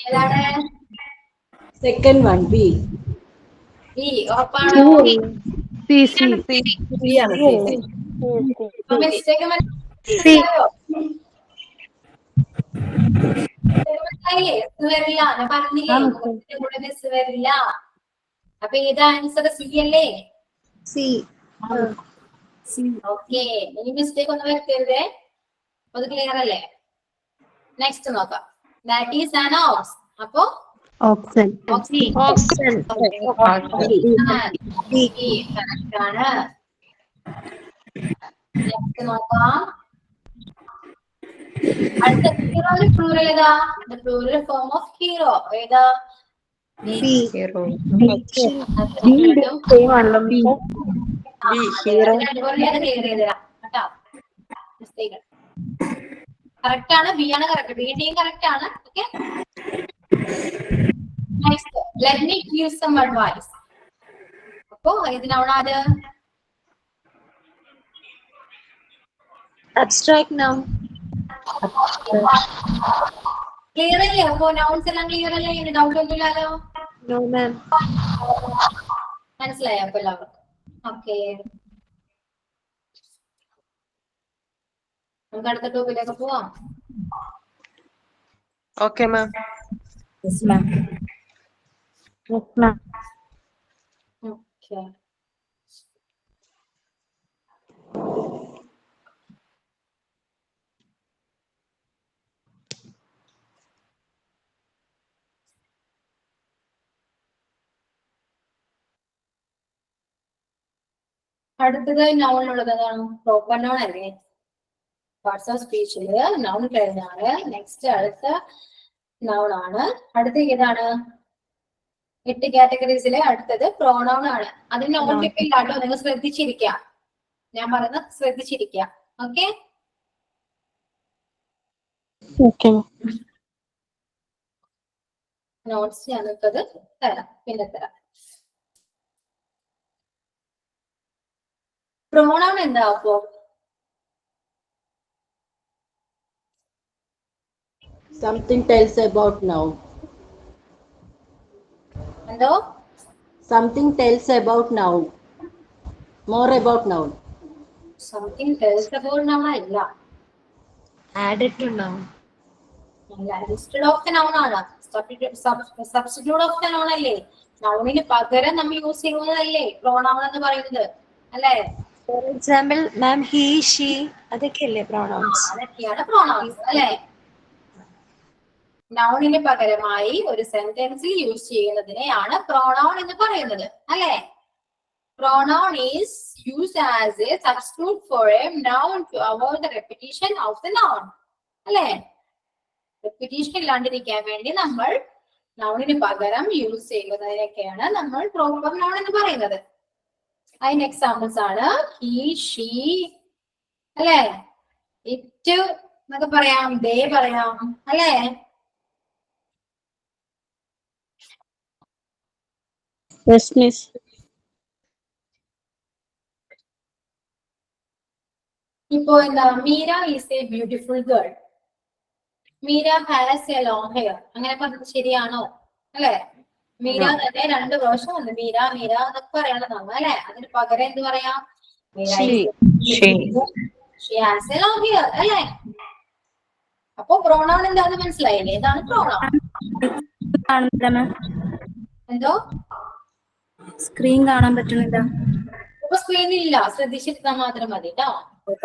S1: ഏതാണ്?
S2: Second one. B.
S1: ബി. ഉറപ്പാണോ?
S5: സി. സി.
S1: മിസ്റ്റേക്ക് മനസ്സിലായോ? മനസ്സിലായില്ലേ? എസ് വരില്ല. ഞാൻ പറഞ്ഞില്ലേ ഇതിന്റെ കൂടെ എസ് വരില്ല. അപ്പൊ ഏത് ആൻസർ? സി അല്ലേ?
S2: C.
S1: ഓക്കെ, ഇനി മിസ്റ്റേക്ക് ഒന്നും വരുത്തരുതേ. അത് ക്ലിയർ അല്ലേ? നെക്സ്റ്റ് നോക്കാം. That is an ox. അപ്പോ
S5: ഓപ്ഷൻ.
S2: Oxen.
S1: കറക്റ്റ് ആണ്. നെക്സ്റ്റ് നോക്കാം. അടുത്ത ഹീറോയുടെ പ്ലൂറൽ ഏതാ? പ്ലൂറൽ ഫോം ഓഫ് ഹീറോ ഏതാ?
S5: ഹീറോ.
S1: കറക്റ്റ് ആണ്. ബി ആണ് കറക്റ്റ്. ബിയും കറക്റ്റ് ആണ്. Okay, next. Let me give some advice. അപ്പോ ഇതിനവിടെ അത്
S2: Abstract noun.
S1: ക്ലിയർ അല്ലേ? അപ്പോ നൗൺസ് എല്ലാം ക്ലിയർ അല്ലേ? ഇനി ഡൗട്ട് ഒന്നുമില്ലല്ലോ?
S2: No, ma'am.
S1: മനസ്സിലായോ അപ്പൊ എല്ലാവർക്കും? ഓക്കെ, നമുക്ക് അടുത്ത ടോപ്പിലേക്ക് പോവാം.
S4: Okay ma'am.
S1: ഓക്കെ, അടുത്തത് നൗണിലുള്ളത് ഏതാണ്? പ്രോപ്പർ നൗൺ അല്ലേ? പാർട്സ് ഓഫ് സ്പീച്ചില് നൗൺ കഴിഞ്ഞാല് നെക്സ്റ്റ് അടുത്ത നൗൺ ആണ്. അടുത്ത ഏതാണ്? 8 കാറ്റഗറീസിലെ അടുത്തത് പ്രോണൗൺ ആണ്. അത് നോൺ ഡിപ്പെൻഡ് ആട്ടോ. നിങ്ങൾ ശ്രദ്ധിച്ചിരിക്കുക. ഞാൻ പറയുന്നത് ശ്രദ്ധിച്ചിരിക്കുക. Okay,
S5: Okay.
S1: നോട്ട്സ് ഞാനിപ്പത് തരാം, പിന്നെ തരാം. പ്രോണൗൺ എന്താ അപ്പോ?
S6: Something tells about noun.
S1: എന്തോ?
S6: Something tells about noun. More about noun.
S1: Something tells about noun അല്ല.
S2: Added to noun.
S1: Instead of the noun ആണ്. സബ്സ്റ്റിറ്റ്യൂട്ട് ഓഫ് ദ നൗൺ അല്ലേ? നൗണിന് പകരം നമ്മൾ യൂസ് ചെയ്യുന്നതല്ലേ പ്രോണൗൺ എന്ന് പറയുന്നത്, അല്ലേ?
S2: For example, ma'am, he, she, അതൊക്കെയല്ലേ pronouns?
S1: അതൊക്കെയാണ് പ്രോണൗൺസ്, അല്ലേ? നൗണിന് പകരമായി ഒരു സെന്റൻസിൽ യൂസ് ചെയ്യുന്നതിനെയാണ് പ്രോണൗൺ എന്ന് പറയുന്നത്, അല്ലേ? Pronoun is used as a substitute for a noun to avoid the repetition of the noun. അല്ലേ? റെപ്പിറ്റീഷൻ ഇല്ലാണ്ടിരിക്കാൻ വേണ്ടി നമ്മൾ നൗണിന് പകരം യൂസ് ചെയ്യുന്നതിനൊക്കെയാണ് നമ്മൾ പ്രോപ്പർ നൗൺ എന്ന് പറയുന്നത്. അതിന് എക്സാമ്പിൾസ് ആണ് ഹി, ഷീ, അല്ലേ? ഇറ്റ് എന്നൊക്കെ പറയാം, ദേ പറയാം, അല്ലേ?
S5: Yes, miss.
S1: ഇപ്പോ എന്താ? Meera is A beautiful girl. Meera has A long hair. അങ്ങനെ പറഞ്ഞത് ശരിയാണോ? അല്ലെ? മീര തന്നെ 2 പ്രാവശ്യം വന്നു. മീര മീര എന്നൊക്കെ പറയണതാണ്, അല്ലെ? അതിന് പകരം എന്ത് പറയാം? She has A long hair, അല്ലെ? അപ്പൊ പ്രോണൗൺ എന്താന്ന് മനസ്സിലായില്ലേ? ഇതാണ് പ്രോണൗൺ. എന്തോ?
S8: സ്ക്രീൻ കാണാൻ പറ്റുന്നില്ല.
S1: ഇപ്പൊ സ്ക്രീനിൽ ഇല്ല, ശ്രദ്ധിച്ചിരുന്നാൽ മാത്രം മതി കേട്ടോ.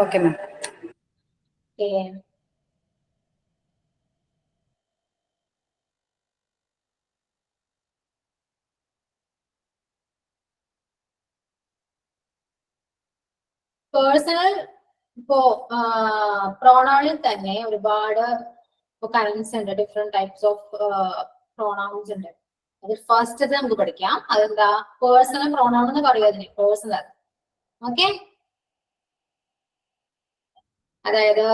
S8: Okay ma'am.
S1: പേഴ്സണൽ ഇപ്പോ പ്രോണൗണിൽ തന്നെ ഒരുപാട് കറൻസ് ഉണ്ട്, ഡിഫറെന്റ് ടൈപ്സ് ഓഫ് പ്രോണൗൺസ് ഉണ്ട്. അതിൽ ഫസ്റ്റ് നമുക്ക് പഠിക്കാം. അതെന്താ? പേഴ്സണൽ പ്രോണൗൺ എന്ന് പറയും അതിന്, പേഴ്സണൽ. ഓക്കെ, അതായത്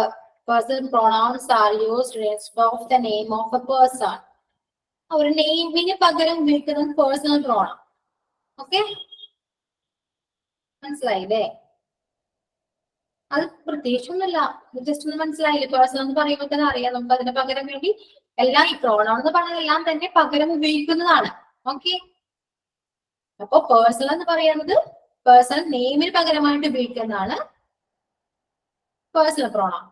S1: personal pronouns are used instead of the name of A person. ഒരു നെയിമിന് പകരം ഉപയോഗിക്കുന്നത് പേഴ്സണൽ പ്രോണൗൺ. ഓക്കെ, മനസ്സിലായില്ലേ? അത് പ്രത്യേകിച്ചൊന്നുമില്ല, ജസ്റ്റ് ഒന്ന് മനസ്സിലായില്ലേ? പേഴ്സണൽ എന്ന് പറയുമ്പോൾ തന്നെ അറിയാം നമുക്ക് അതിന് പകരം വേണ്ടി എല്ലാം ഈ പ്രോണൗൺ എന്ന് പറഞ്ഞതെല്ലാം തന്നെ പകരം ഉപയോഗിക്കുന്നതാണ്. ഓക്കെ, അപ്പൊ പേഴ്സണൽ എന്ന് പറയുന്നത് പേഴ്സണൽ നെയിമിന് പകരമായിട്ട് ഉപയോഗിക്കുന്നതാണ് പേഴ്സണൽ പ്രോണൗൺ.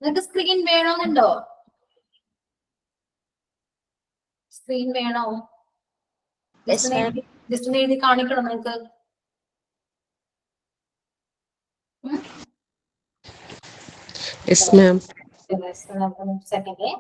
S1: നിങ്ങൾക്ക് സ്ക്രീൻ വേണമെന്നുണ്ടോ? സ്ക്രീൻ വേണോ?
S2: Yes, ma'am.
S1: ജസ്റ്റ് ഒന്ന് എഴുതി കാണിക്കണം നിങ്ങൾക്ക്.
S3: Yes, ma'am.
S1: സെക്കൻഡ്.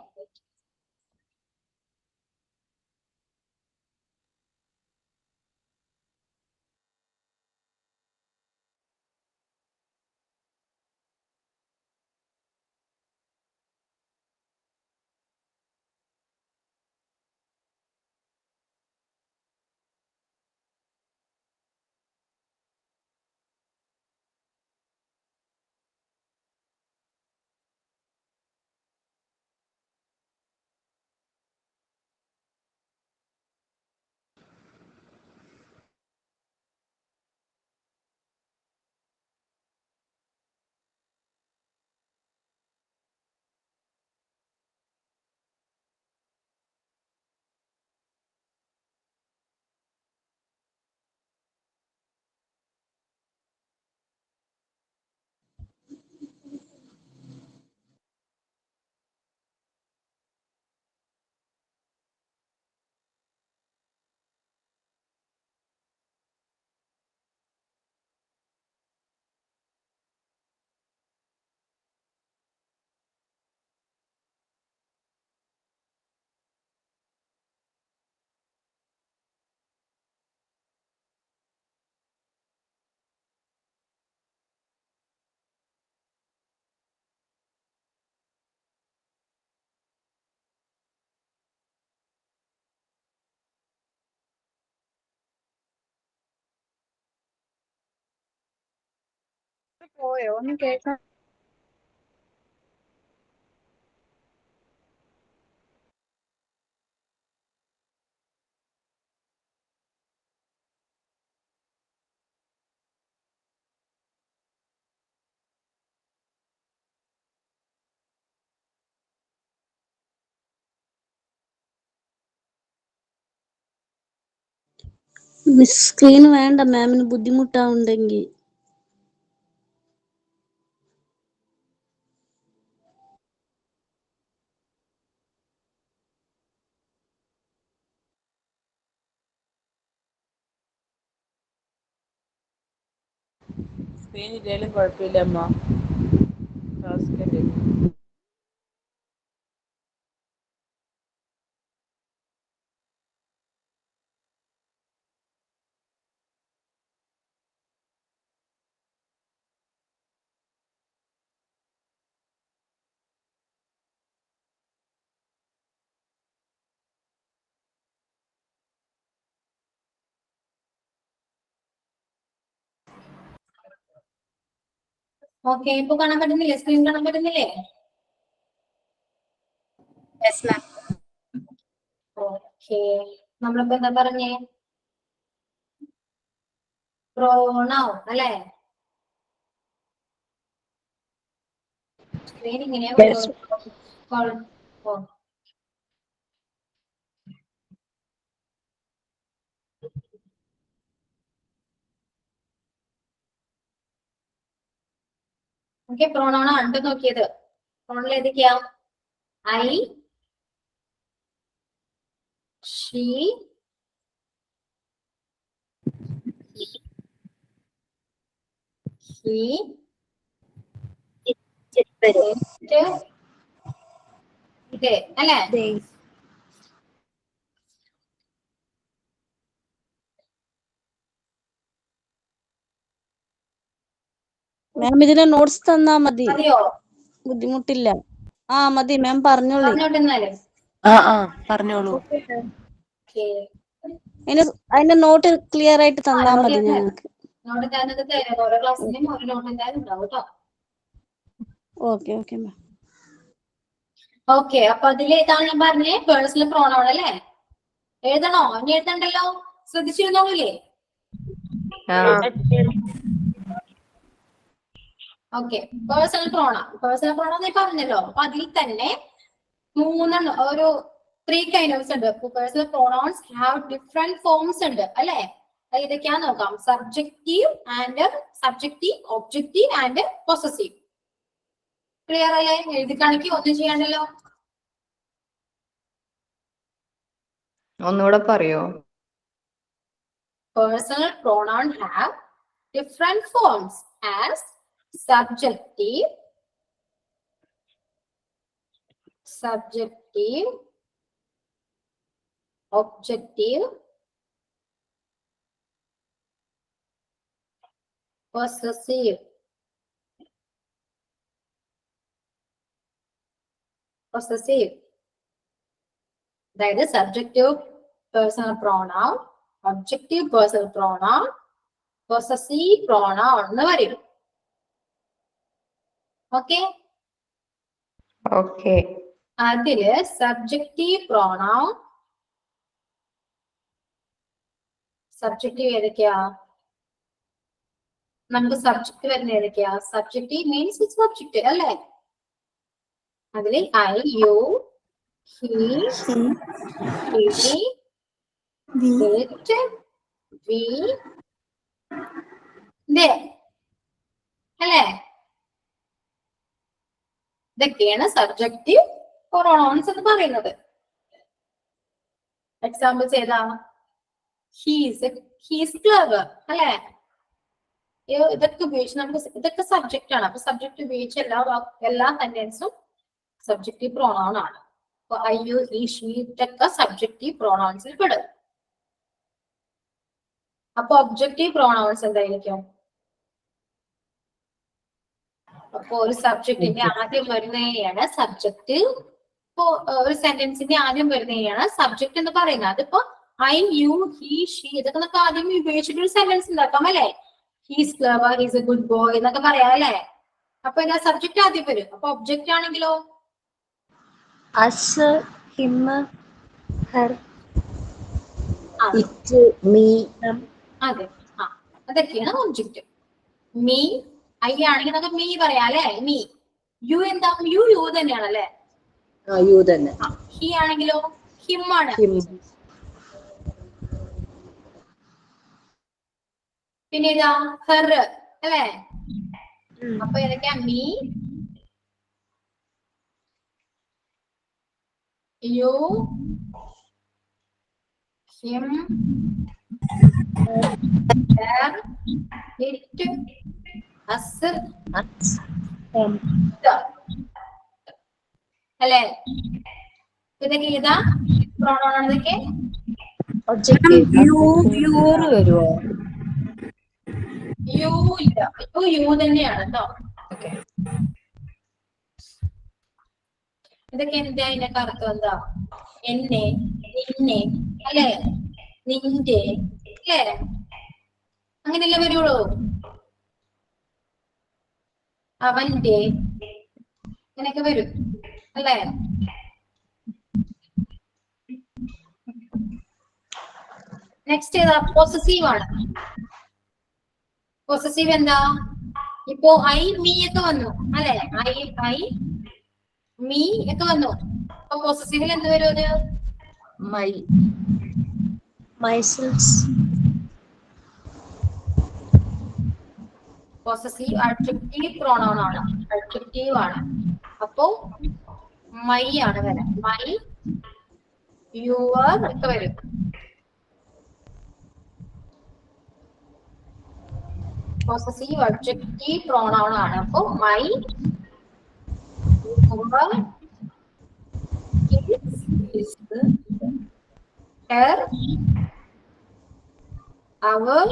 S8: പോയോ ഒന്നും കേൾക്കാൻ?
S5: മിസ് സ്ക്രീൻ വേണ്ട മാമിന് ബുദ്ധിമുട്ടാവുണ്ടെങ്കിൽ.
S9: സ്ക്രീൻ ഇല്ലേലും കുഴപ്പമില്ല അമ്മ. ടാസ്ക് അല്ലേ.
S1: ഓക്കെ, ഇപ്പൊ കാണാൻ പറ്റുന്നില്ലേ? സ്ക്രീൻ കാണാൻ പറ്റുന്നില്ലേ?
S8: Yes ma'am.
S1: ഓക്കെ, നമ്മളിപ്പോ എന്താ പറഞ്ഞേ? പ്രോണൗൺ അല്ലേ? സ്ക്രീൻ ഇങ്ങനെയാ
S8: Yes.
S1: ഓക്കെ, പ്രോണൗൺ ആണ് നോക്കിയത്. പ്രോണൗൺ ഏതൊക്കെയാ? ഐ, ഷീ, ഹി, ഇത് അല്ലേ?
S5: മാം ഇതിന്റെ നോട്ട്സ് തന്നാ മതി,
S1: മതിയോ?
S5: ബുദ്ധിമുട്ടില്ല. ആ മതി മാം, പറഞ്ഞോളി.
S1: പറഞ്ഞോട്ടെന്നാല്.
S9: പറഞ്ഞോളൂ.
S1: ഓക്കെ,
S5: അതിന്റെ നോട്ട് ക്ലിയർ ആയിട്ട് തന്നാ മതി ഞങ്ങൾക്ക്.
S1: നോട്ട് എന്തായാലും തരാം. ഓരോ ക്ലാസ്സിന്റെയും ഒരു നോട്ട് എന്തായാലും ഉണ്ടാവും കേട്ടോ.
S5: Okay okay ma'am.
S1: ഓക്കെ, അപ്പൊ അതിൽ ഏതാണ് ഞാൻ പറഞ്ഞേ? പേഴ്സണൽ പ്രോണൗൺ അല്ലേ? എഴുതണോ? ഇനി എഴുതണ്ടല്ലോ, ശ്രദ്ധിച്ചിരുന്നോളൂല്ലേ? Okay, personal pronoun. Personal pronoun ഞാൻ പറഞ്ഞല്ലോ. അപ്പൊ അതിൽ തന്നെ മൂന്നെണ്ണം, ഒരു 3 കൈൻഡ്സ് ഉണ്ട്. Personal pronouns have different forms ഉണ്ട് അല്ലെ? അത് ഇതൊക്കെയാന്ന് നോക്കാം. Subjective and subjective, objective and possessive. Clear അല്ലേ? എഴുതി കാണിക്ക്, ഒന്നും ചെയ്യണ്ടല്ലോ.
S10: ഒന്നുകൂടെ പറയോ?
S1: Personal pronoun have different forms as subjective, objective, possessive. അതായത് subjective personal pronoun, objective personal pronoun, possessive pronoun എന്ന് പറയും. ഓക്കെ, അതില് സബ്ജക്റ്റീവ് പ്രോണൗൺ, സബ്ജക്റ്റീവ് ഏതൊക്കെയാ? നമുക്ക് സബ്ജക്റ്റ് വരുന്ന ഏതൊക്കെയാ? സബ്ജക്റ്റീവ് മീൻസ് സബ്ജക്റ്റ് അല്ലേ? അതില് I, you, he, it, we, they അല്ലേ? ഇതൊക്കെയാണ് സബ്ജക്റ്റീവ് പ്രോണൗൺസ് എന്ന് പറയുന്നത്. എക്സാമ്പിൾസ് ഏതാ? ഹീസ് ക്ലവർ അല്ലേ? ഇതൊക്കെ ഉപയോഗിച്ച് നമുക്ക് ഇതൊക്കെ സബ്ജക്റ്റ് ആണ്. അപ്പൊ സബ്ജക്റ്റ് ഉപയോഗിച്ച് എല്ലാ സെന്റൻസും സബ്ജക്റ്റീവ് പ്രോണൗൺ ആണ്. അപ്പൊ ഐ, യു, ഹി, ഷീ ഇതൊക്കെ സബ്ജക്റ്റീവ് പ്രോണൗൺസിൽ പെടും. അപ്പൊ ഒബ്ജക്റ്റീവ് പ്രോണൗൺസ് എന്തായിരിക്കും? അപ്പൊ ഒരു സബ്ജക്റ്റിന്റെ ആദ്യം വരുന്നതിനെയാണ് സബ്ജക്റ്റ്. ഇപ്പോ ഒരു സെന്റൻസിന്റെ ആദ്യം വരുന്നതിനെയാണ് സബ്ജക്റ്റ് എന്ന് പറയുന്നത്. അതിപ്പോ ഐ, യു, ഹി, ഷീ ഇതൊക്കെ നമുക്ക് ആദ്യം ഉപയോഗിച്ചിട്ട് ഒരു സെന്റൻസ് ഉണ്ടാക്കാം അല്ലെ? He's clever, he's A good boy എന്നൊക്കെ പറയാം അല്ലേ? അപ്പൊ എന്താ സബ്ജക്റ്റ് ആദ്യം വരും. അപ്പൊ ഒബ്ജക്റ്റ് ആണെങ്കിലോ
S2: us, him, her,
S6: It, me.
S2: them.
S1: അതെ. അതൊക്കെയാണ് ഒബ്ജക്റ്റ്. മീ ഐ ആണെങ്കിൽ നമുക്ക് മീ പറയാം അല്ലെ? മീ. യു എന്താ? യു തന്നെയാണ് അല്ലെ?
S6: You തന്നെ.
S1: ഹി ആണെങ്കിലോ ഹിം ആണ്.
S6: Him.
S1: പിന്നെ ഇതാ ഹെർ അല്ലെ? അപ്പൊ ഏതൊക്കെയാ? Me, you, him, her, it, us,
S2: Us, them.
S1: അല്ലെ? ഇതൊക്കെ ഏതാ പ്രോണോൺ ആണ്? ഇതൊക്കെ
S2: Objective.
S6: Your വരുമോ?
S1: യു ഇല്ല. യു തന്നെയാണ് കേട്ടോ. ഇതൊക്കെ എന്താ? അതിനൊക്കെ അർത്ഥം എന്താ? എന്നെ, നിന്നെ അല്ലെ? നിന്റെ അല്ലേ? അങ്ങനെയല്ലേ വരുള്ളൂ. അവന്റെ അങ്ങനെയൊക്കെ വരും അല്ലേ? നെക്സ്റ്റ് ഏതാ? പോസസീവ് ആണ്. പോസസീവ് എന്താ? ഇപ്പോ ഐ മീ ഒക്കെ വന്നു അല്ലെ? ഐ മീ ഒക്കെ വന്നു. അപ്പൊ പോസസീവിൽ എന്ത് വരും? അത്
S6: My.
S2: Myself.
S1: Possessive adjective pronoun ആണ്. അഡ്ജക്റ്റീവ് ആണ്. അപ്പോ മൈ ആണ് വരാം. മൈ, യുവർ ഒക്കെ വരും. പോസസീവ് അഡ്ജക്റ്റീവ് പ്രോണൗൺ ആണ്. അപ്പോ my, your, his, her, our,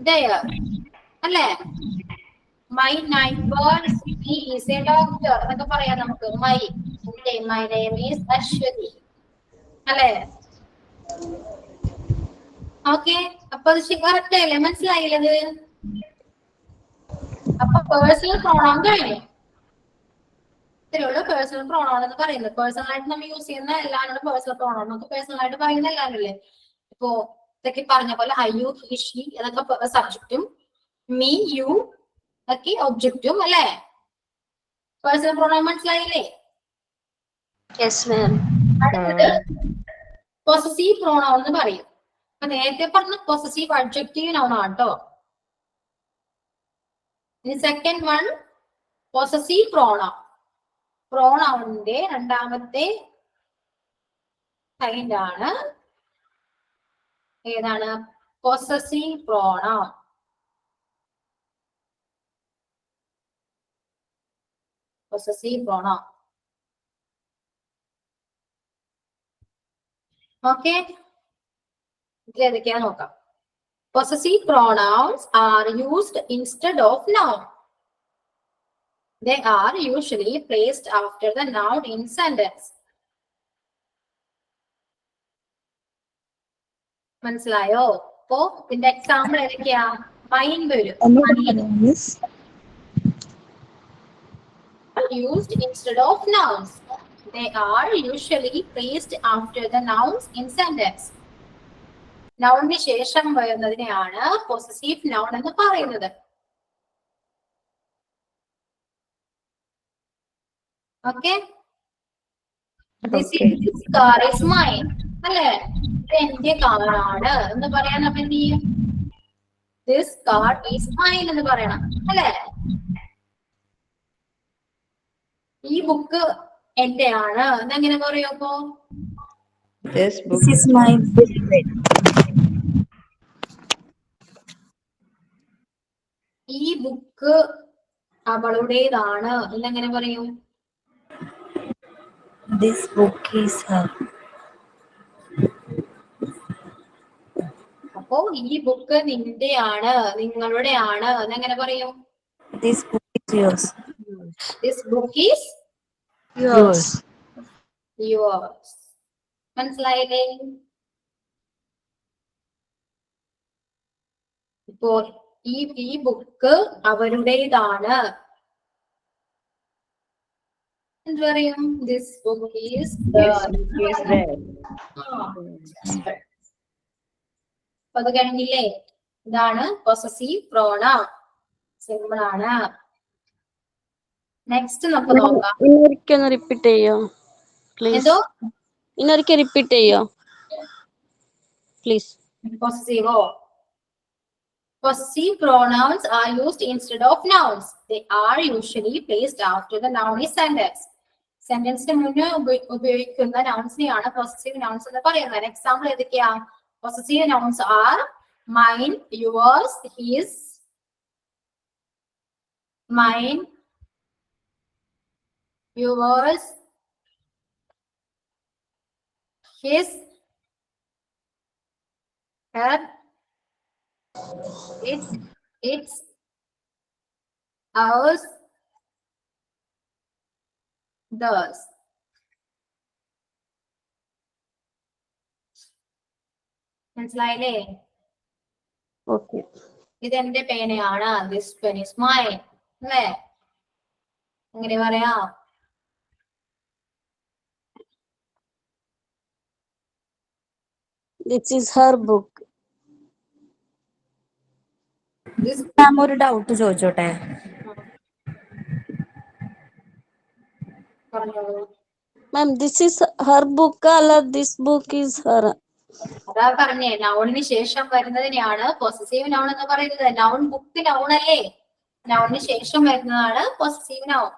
S1: their അല്ലേ? My neighbour is a doctor എന്നൊക്കെ പറയാം നമുക്ക്. മൈ നെയിം ഈസ് അശ്വതി അല്ലേ? ഓക്കെ. അപ്പൊ അത് കറക്റ്റ് ആയില്ലേ? മനസ്സിലായില്ലേ? അപ്പൊ പേഴ്സണൽ പ്രോണൗൺ കഴിഞ്ഞു. ഇത്രയുള്ള പേഴ്സണൽ പ്രോണൗൺ എന്ന് പറയുന്നത്. പേഴ്സണൽ ആയിട്ട് നമ്മൾ യൂസ് ചെയ്യുന്ന എല്ലാവരും പേഴ്സണൽ പ്രോണൗൺ. നമുക്ക് പേഴ്സണൽ ആയിട്ട് പറയുന്ന എല്ലാവരും ഇപ്പോ ഇതൊക്കെ പറഞ്ഞ പോലെ ഹൈ, യു, ഹി, ഷി അതൊക്കെ സബ്ജക്റ്റും, മീ, യു ഒക്കെ ഒബ്ജക്റ്റും അല്ലേ? പേഴ്സണൽ പ്രോണൗൺ മനസ്സിലായില്ലേ?
S2: Yes, ma'am.
S1: അടുത്തത് പൊസസീവ് പ്രോണൗൺ എന്ന് പറയും. അപ്പൊ നേരത്തെ പറഞ്ഞ പൊസസീവ് അഡ്ജക്റ്റീവ് നൗൺ ആണ് കേട്ടോ. ഇനി സെക്കൻഡ് വൺ പൊസസീവ് പ്രോണൗൺ. പ്രോണൗണിന്റെ രണ്ടാമത്തെ കൈൻഡ് ആണ് ഏതാണ്? Possessive pronoun. Possessive pronoun. Okay. ഇതിലേതൊക്കെയാ നോക്കാം. Possessive pronouns are used instead of noun. They are usually placed after the noun in sentence. മനസ്സിലായോ? അപ്പോ ഇതിന്റെ എക്സാമ്പിൾ ഏതൊക്കെയാ? മൈൻ വരും. Used instead of nouns. They are usually placed after the nouns in sentence. നൗണിന് ശേഷം വരുന്നതിനെയാണ് possessive noun എന്ന് പറയുന്നത്. Okay. This car is mine അല്ലേ? ഇത് എന്റെ കാറാണ് എന്ന് പറയാൻ നമ്മൾ എന്ത് ചെയ്യും? This car is mine എന്ന് പറയണം അല്ലേ? ഈ ബുക്ക് എന്റെ ആണ് എന്നെങ്ങനെ പറയൂ? അപ്പോ
S9: This book
S5: This is mine.
S1: ഈ ബുക്ക് അവളുടേതാണ് എന്നെങ്ങനെ പറയും?
S5: This book is her.
S1: അപ്പോ ഈ ബുക്ക് നിന്റെയാണ്, നിങ്ങളുടെ ആണ് എന്നെങ്ങനെ പറയും?
S5: This book is yours.
S1: This book is
S5: Yours.
S1: yours. മനസ്സിലായില്ലേ? ഇപ്പോ ഈ ബുക്ക് അവരുടേതാണ്. എന്ത് പറയും? ദിസ് ബുക്ക് ഈസ് അത് കഴിഞ്ഞില്ലേ? ഇതാണ് പൊസസീവ് പ്രോണൗൺ. സിമ്പിൾ ആണ്. നെക്സ്റ്റ് നമുക്ക് നോക്കാം.
S5: ഇന്നൊരിക്കൊന്ന് റിപ്പീറ്റ് ചെയ്യോ പ്ലീസ്?
S1: എന്തോ
S5: ഇന്നൊരിക്കൽ റിപ്പീറ്റ് ചെയ്യോ please?
S1: possessive. Possessive pronouns are used instead of nouns. They are usually placed after the noun is sentence. സെന്റൻസിന് മുന്നേ ഉപയോഗിക്കുന്ന നൗൺസിനെയാണ് possessive nouns എന്ന് പറയുന്നത്. എക്സാമ്പിൾ ഏതൊക്കെയാ? possessive nouns are mine, yours, his, mine, yours, his, her, it's, ours, theirs. മനസ്സിലായില്ലേ?
S5: Okay.
S1: ഇതെന്റെ പേനയാണ്. This pen is mine. അല്ലേ? എങ്ങനെ പറയാ?
S5: This is her book.
S10: Ma'am ഒരു ഡൗട്ട് ചോദിച്ചോട്ടെ?
S1: പറഞ്ഞോളൂ.
S5: Ma'am this is her book അല്ല ദിസ് ബുക്ക് ഈസ് ഹർ?
S1: അതാ പറഞ്ഞേ, നൗണിന് ശേഷം വരുന്നതിനെയാണ് പൊസസീവ് നൗൺ എന്ന് പറയുന്നത്. നൗൺ ബുക്ക് നൗൺ അല്ലേ? നൗണിന് ശേഷം വരുന്നതാണ് പൊസസീവ് നൗൺ.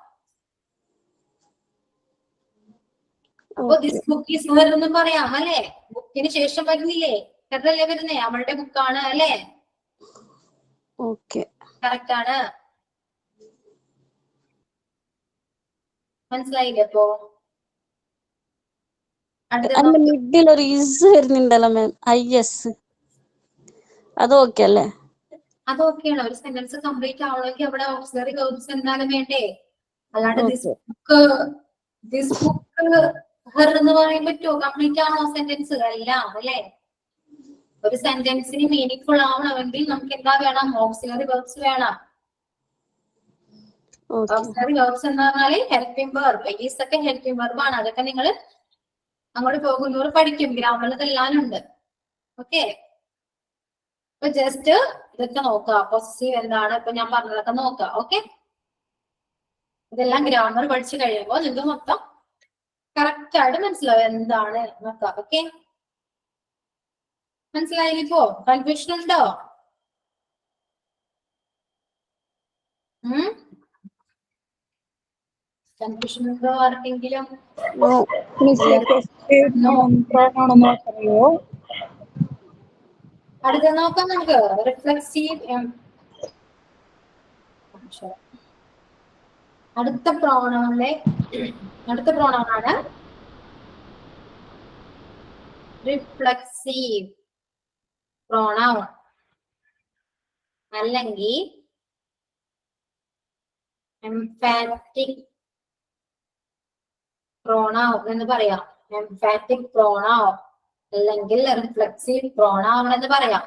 S1: അപ്പൊ ദിസ് ബുക്ക് ഈസ് ഹർ എന്ന് പറയാം അല്ലേ? ബുക്കിന് ശേഷം വരുന്നില്ലേ? ഹെറല്ലേ വരുന്നേ? അവളുടെ ബുക്കാണ് അല്ലേ?
S5: ഓക്കെ,
S1: കറക്റ്റ് ആണ്. മനസ്സിലായില്ലേ? അപ്പോ
S5: അതിന്റെ മിഡിൽ ഒരു ഈസ് വരുന്നുണ്ടല്ലോ മാം. ഐഎസ് അത് ഓക്കെ അല്ലേ?
S1: അതൊക്കെയാണ്. ഒരു സെന്റൻസ് കംപ്ലീറ്റ് ആവണമെങ്കിൽ അവിടെ ഓക്സിലറി വെർബ്സ് എന്തായാലും വേണ്ടേ? അല്ലാണ്ട് ദിസ് ബുക്ക് ഹെർ എന്ന് പറയാൻ പറ്റുമോ? കംപ്ലീറ്റ് ആണോ സെന്റൻസ്? എല്ലാം അല്ലേ? ഒരു സെന്റൻസിന് മീനിങ് ഫുൾ ആവണമെങ്കിൽ നമുക്ക് എന്താ വേണം? ഓക്സിലറി വെർബ്സ് വേണം. ഓക്സിലറി വെർബ്സ് എന്ന് പറഞ്ഞാല് ഹെൽപ്പിംഗ് വെർബ്. ഈസ് ഒക്കെ ഹെൽപ്പിംഗ് വെർബ് ആണ്. അതൊക്കെ നിങ്ങൾ അങ്ങോട്ട് പോകുന്നവർ പഠിക്കും. ഗ്രാമറിൽ എല്ലാം ഉണ്ട്. ഓക്കെ, ഇപ്പൊ ജസ്റ്റ് ഇതൊക്കെ നോക്കുക. പൊസസീവ് എന്താണ് ഇപ്പൊ ഞാൻ പറഞ്ഞതൊക്കെ നോക്കുക. ഓക്കെ, ഇതെല്ലാം ഗ്രാമർ പഠിച്ചു കഴിയുമ്പോൾ നിങ്ങൾക്ക് മൊത്തം കറക്റ്റ് ആയിട്ട് മനസ്സിലാവും എന്താണ് നോക്കുക. ഓക്കെ, മനസ്സിലായില്ലേ? ഇപ്പോ കൺഫ്യൂഷൻ ഉണ്ടോ? കൺഫ്യൂഷൻ ഉണ്ടോ ആർക്കെങ്കിലും? അടുത്ത നോക്കാം നമുക്ക്. റിഫ്ലെക്സീവ് അടുത്ത പ്രോണൗൺ ആണ് റിഫ്ലെക്സീവ് പ്രോണൗൺ അല്ലെങ്കിൽ എംഫാറ്റിക് പ്രോണൗൺ എന്ന് പറയാം. എംഫാറ്റിക് പ്രോണൗൺ അല്ലെങ്കിൽ റിഫ്ലെക്സീവ് പ്രോണൗൺ എന്ന് പറയാം.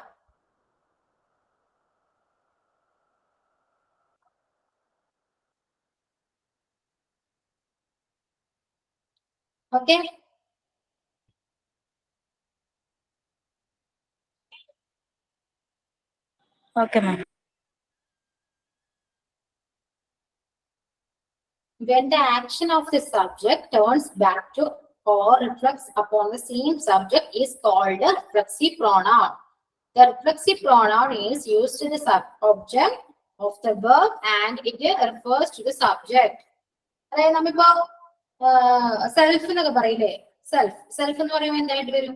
S1: Okay,
S10: okay ma'am.
S1: When the action of the subject turns back to or reflects upon the same subject is called a reflexive pronoun. The reflexive pronoun is used to the object of the verb and it refers to the subject. അതായത് നമ്മിപ്പോ self എന്നൊക്കെ പറയില്ലേ? Self എന്ന് പറയുമ്പോൾ എന്തായിട്ട് വരും?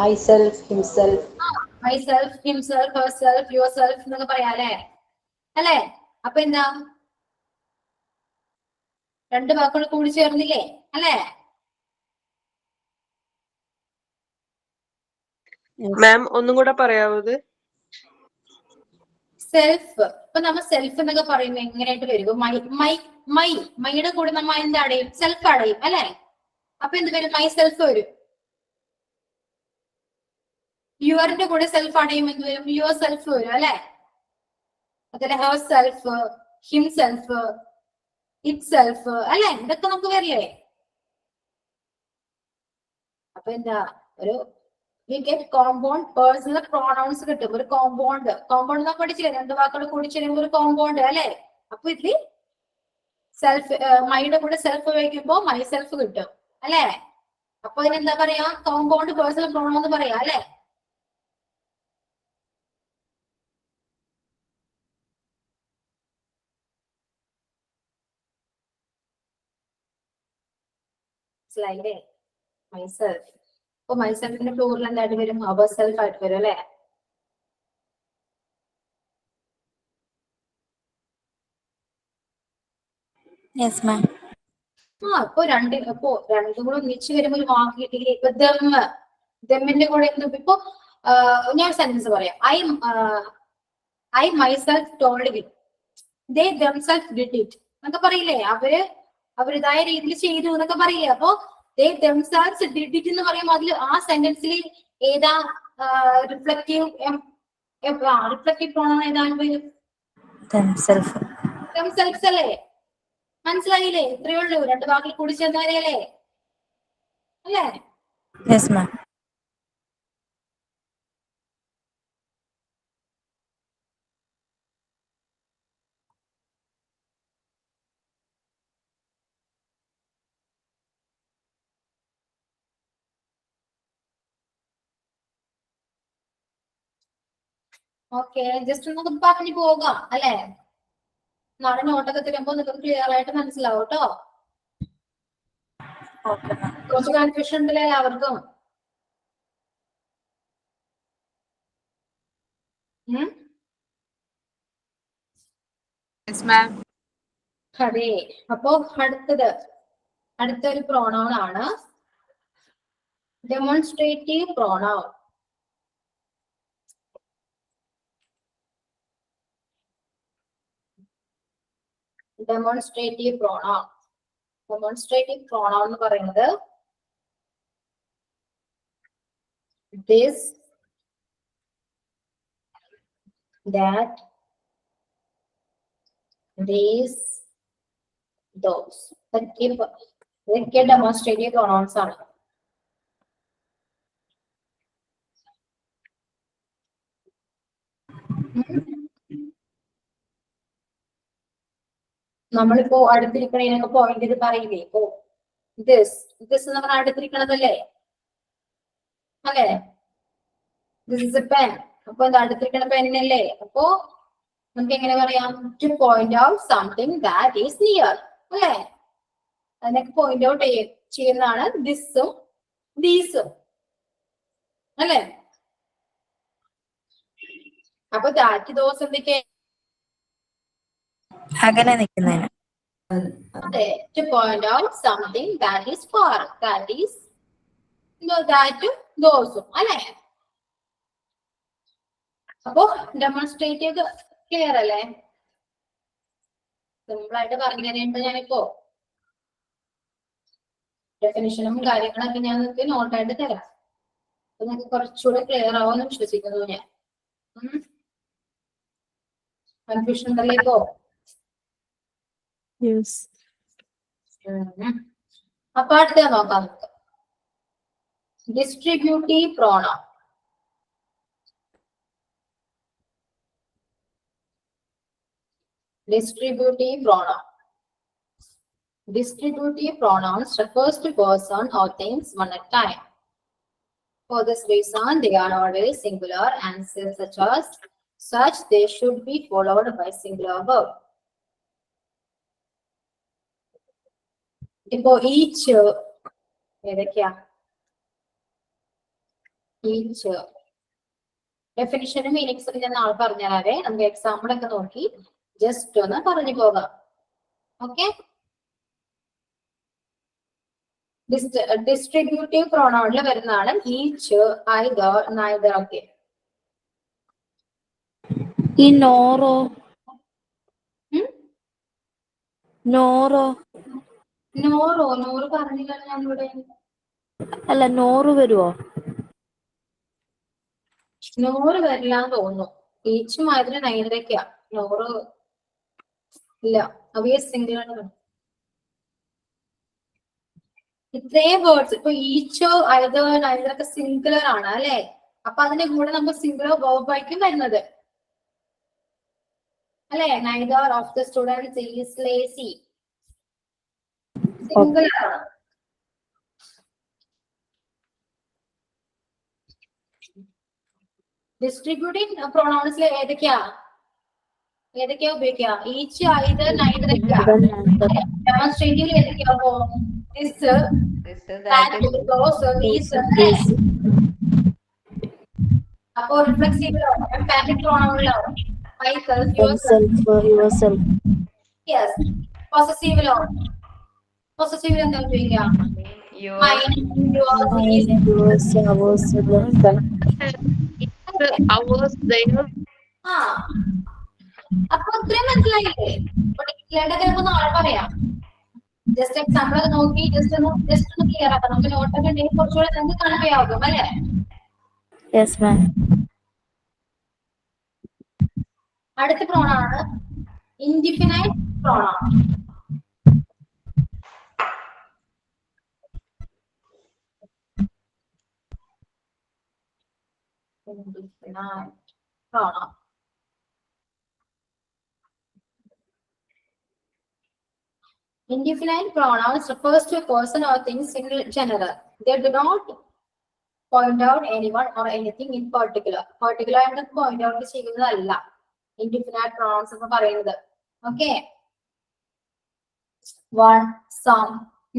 S6: myself, himself.
S1: Myself, himself, herself, yourself എന്നൊക്കെ പറയാല്ലേ? അല്ലേ? അപ്പൊ എന്താ? രണ്ട് വാക്കുകൾ കൂടി ചേർന്നില്ലേ? അല്ലേ?
S4: മാം ഒന്നും കൂടെ പറയാവോ?
S1: സെൽഫ്. ഇപ്പൊ നമ്മൾ സെൽഫ് എന്നൊക്കെ പറയുമ്പോൾ എങ്ങനെയായിട്ട് വരും? മൈയുടെ കൂടെ നമ്മൾ എന്ത് അടയും? സെൽഫ് അടയും അല്ലെ? അപ്പൊ എന്ത് വരും? മൈ സെൽഫ് വരും. യുവറിന്റെ കൂടെ സെൽഫ് ആഡ് ചെയ്യുമ്പോൾ എന്ത് വരും? യുവർ സെൽഫ് വരും അല്ലെ? അതുപോലെ her self, him self, it self അല്ലെ? ഇതൊക്കെ നമുക്ക് വരില്ലേ? അപ്പൊ എന്താ ഒരു കോമ്പൗണ്ട് പേഴ്സണൽ പ്രോണൗൺസ് കിട്ടും. ഒരു കോമ്പൗണ്ട് നമ്മൾ പഠിച്ചില്ലേ? 2 വാക്കുകൾ കൂടി ചേരുമ്പോൾ ഒരു കോമ്പൗണ്ട് അല്ലെ? അപ്പൊ ഇതില് സെൽഫ് മൈയുടെ കൂടെ സെൽഫ് ഉപയോഗിക്കുമ്പോ മൈ സെൽഫ് കിട്ടും അല്ലെ? അപ്പൊ അതിനെന്താ പറയാ? കോമ്പൗണ്ട് പേഴ്സണൽ പ്രോണൗൺ എന്ന് പറയാ അല്ലെ? മനസ്സിലായില്ലേ? മൈസെൽഫ്. അപ്പൊ മൈസെൽഫിന്റെ പ്ലൂറൽ എന്തായിട്ട് വരും? അവർ സെൽഫ് ആയിട്ട് വരും അല്ലെ?
S10: Yes ma'am.
S1: ഇപ്പൊ രണ്ടും കൂടെ ഒന്നിച്ച് വരുമ്പോ ഒരു വാക്ക് കിട്ടിയില്ലേ? ഇപ്പൊ ദമ്മിന്റെ കൂടെ എന്ത്? ഇപ്പൊ ഞാൻ സെന്റൻസ് പറയാം. I myself told him, they themself did it എന്നൊക്കെ പറയില്ലേ? അവരിതായ രീതിയിൽ ചെയ്തു എന്നൊക്കെ പറയില്ലേ? അപ്പൊ ദേ ദംസെൽഫ് ഡിഡ് ഇറ്റ് എന്ന് പറയുമ്പോൾ അതിൽ ആ സെന്റൻസിൽ ഏതാ റിഫ്ലക്റ്റീവ് പ്രോണൗൺ ഏതാണ് വരും?
S10: ദംസെൽഫ്.
S1: ദംസെൽഫ്സ് അല്ലേ? മനസ്സിലായില്ലേ? ഇത്രയേ ഉള്ളൂ. 2 വാക്കിൽ കൂടി ചേർന്നവരെയല്ലേ അല്ലേ?
S10: Yes ma'am.
S1: ഓക്കെ, ജസ്റ്റ് ഒന്ന് പറഞ്ഞു പോകാം അല്ലെ? നാളെ നോട്ടൊക്കെ തരുമ്പോ നിങ്ങൾക്ക് ക്ലിയർ ആയിട്ട് മനസ്സിലാവും കേട്ടോ.
S10: Okay ma'am.
S1: കുറച്ച് കൺഫ്യൂഷൻ ഉണ്ടല്ലേ എല്ലാവർക്കും? അതെ. അപ്പൊ അടുത്തൊരു പ്രോണൗൺ ആണ് ഡെമോൺസ്ട്രേറ്റീവ് പ്രോണൗൺ. ഡെമോൺസ്ട്രേറ്റീവ് പ്രോണൗൺ എന്ന് പറയുന്നത് this, that, these, those. ഇതൊക്കെ ഡെമോൺസ്ട്രേറ്റീവ് പ്രോണൗൺസ് ആണ്. നമ്മളിപ്പോ അടുത്തിരിക്കണേനൊക്കെ പോയിന്റ് ഇത് പറയില്ലേ? ഇപ്പോ ദിസ് നമ്മൾ അടുത്തിരിക്കണതല്ലേ അല്ലെ? This is A pen. അപ്പൊ എന്താ അടുത്തിരിക്കണ പെന്നല്ലേ? അപ്പോ നമുക്ക് എങ്ങനെ പറയാം? To point out something that is near അല്ലെ? അതിനൊക്കെ പോയിന്റ് ഔട്ട് ചെയ്യുന്നതാണ് ദിസും ദീസും അല്ലെ? അപ്പൊ ദാറ്റ് ദോസ് എന്തൊക്കെ?
S10: അകലെ നിൽക്കുന്നതിന്.
S1: അതെ, to point out something that is far, that is ദാറ്റും ദോസും അല്ലെ? അപ്പോ ഡെമോൺസ്ട്രേറ്റീവ് ക്ലിയർ അല്ലേ? സിമ്പിൾ ആയിട്ട് പറഞ്ഞു തരേണ്ട ഞാനിപ്പോ ഡെഫിനിഷനും കാര്യങ്ങളൊക്കെ ഞാൻ നിങ്ങൾക്ക് നോട്ടായിട്ട് തരാം. അപ്പൊ നിങ്ങൾക്ക് കുറച്ചുകൂടെ ക്ലിയർ ആവുമെന്ന് വിശ്വസിക്കുന്നു ഞാൻ. കൺഫ്യൂഷൻ ഉണ്ടല്ലേ ഇപ്പോ? അപ്പൊ അടുത്ത നോക്കാം നമുക്ക്. Distributive pronoun. Distributive pronouns refers to person or things one at a time. For this reason, they are always singular and such they should be followed by singular verb. ഇപ്പോ ഈച്ച് ഏതൊക്കെയാ? Each ഡെഫിനിഷനും മീനിങ്സും ഞാൻ നാളെ പറഞ്ഞുതരാവേ. നമുക്ക് example ഒക്കെ നോക്കി just ഒന്ന് പറഞ്ഞു പോകാം. ഓക്കെ, ഡിസ്ട്രിബ്യൂട്ടീവ് പ്രോണൗണിൽ വരുന്നതാണ് ഈച്ച്, ഐദർ, നൈദർ ഒക്കെ.
S2: ഈ നോറോ
S1: നോറ് പറഞ്ഞില്ല ഞാനിവിടെ.
S2: അല്ല, നോറ് വരുവോ?
S1: 100 വരില്ലാന്ന് തോന്നുന്നു. ഈച്ചും അതിന് 900 100 ഇല്ല. അവയെ സിംഗിൾ ഇത്രയും വേർഡ്സ് ഇപ്പൊ ഈച്ചോ ഐതോ നൈതറൊക്കെ സിംഗുലർ ആണ് അല്ലെ? അപ്പൊ അതിന്റെ കൂടെ നമുക്ക് സിംഗുലർ വേർബായിരിക്കും വരുന്നത് അല്ലെ? Neither of the students is lazy singular ആണ്. ഡിസ്ട്രിബ്യൂട്ടിംഗ് പ്രൊണൗൺസിൽ ഏതൊക്കെയാ ഉപയോഗിക്കുക? ഈച്ച് ഐതർ നൈതറൊക്കെയാ. ഡെമോൺസ്ട്രേറ്റീവിൽ ഏതൊക്കെയാ? ദിസ് അപ്പോ റിഫ്ലെക്സീവിലോ എംഫാറ്റിക് പ്രൊണൗണിലോ myself
S5: yourself.
S1: യെസ്. പൊസസീവിലോ എന്താ ഉപയോഗിക്കുക? mine, yours, his.
S3: Ours, theirs.
S1: ആ അപ്പൊ ഇത്രയും മനസ്സിലായില്ലേ? ഡിക്ലെയർഡ് ഒക്കെ നമുക്ക് നാളെ പറയാം. ജസ്റ്റ് എക്സാമ്പിൾ ഒക്കെ നോക്കി ജസ്റ്റ് ഒന്ന് ക്ലിയർ ആക്കാം. നമുക്ക് നോട്ടൊക്കെ ഉണ്ടെങ്കിൽ കുറച്ചുകൂടെ നമുക്ക് കൺവേ ആകും അല്ലെ?
S10: Yes, ma'am.
S1: അടുത്ത പ്രോണാണ് ഇൻഡിഫിനൈറ്റ് pronoun. Indefinite pronoun. Indefinite pronouns refers to a person or things in general. They do not point out anyone or anything in particular. Particular ആയിട്ട് point out ചെയ്യുന്നതല്ല indefinite pronouns എന്ന് പറയുന്നത്. Okay. One, some,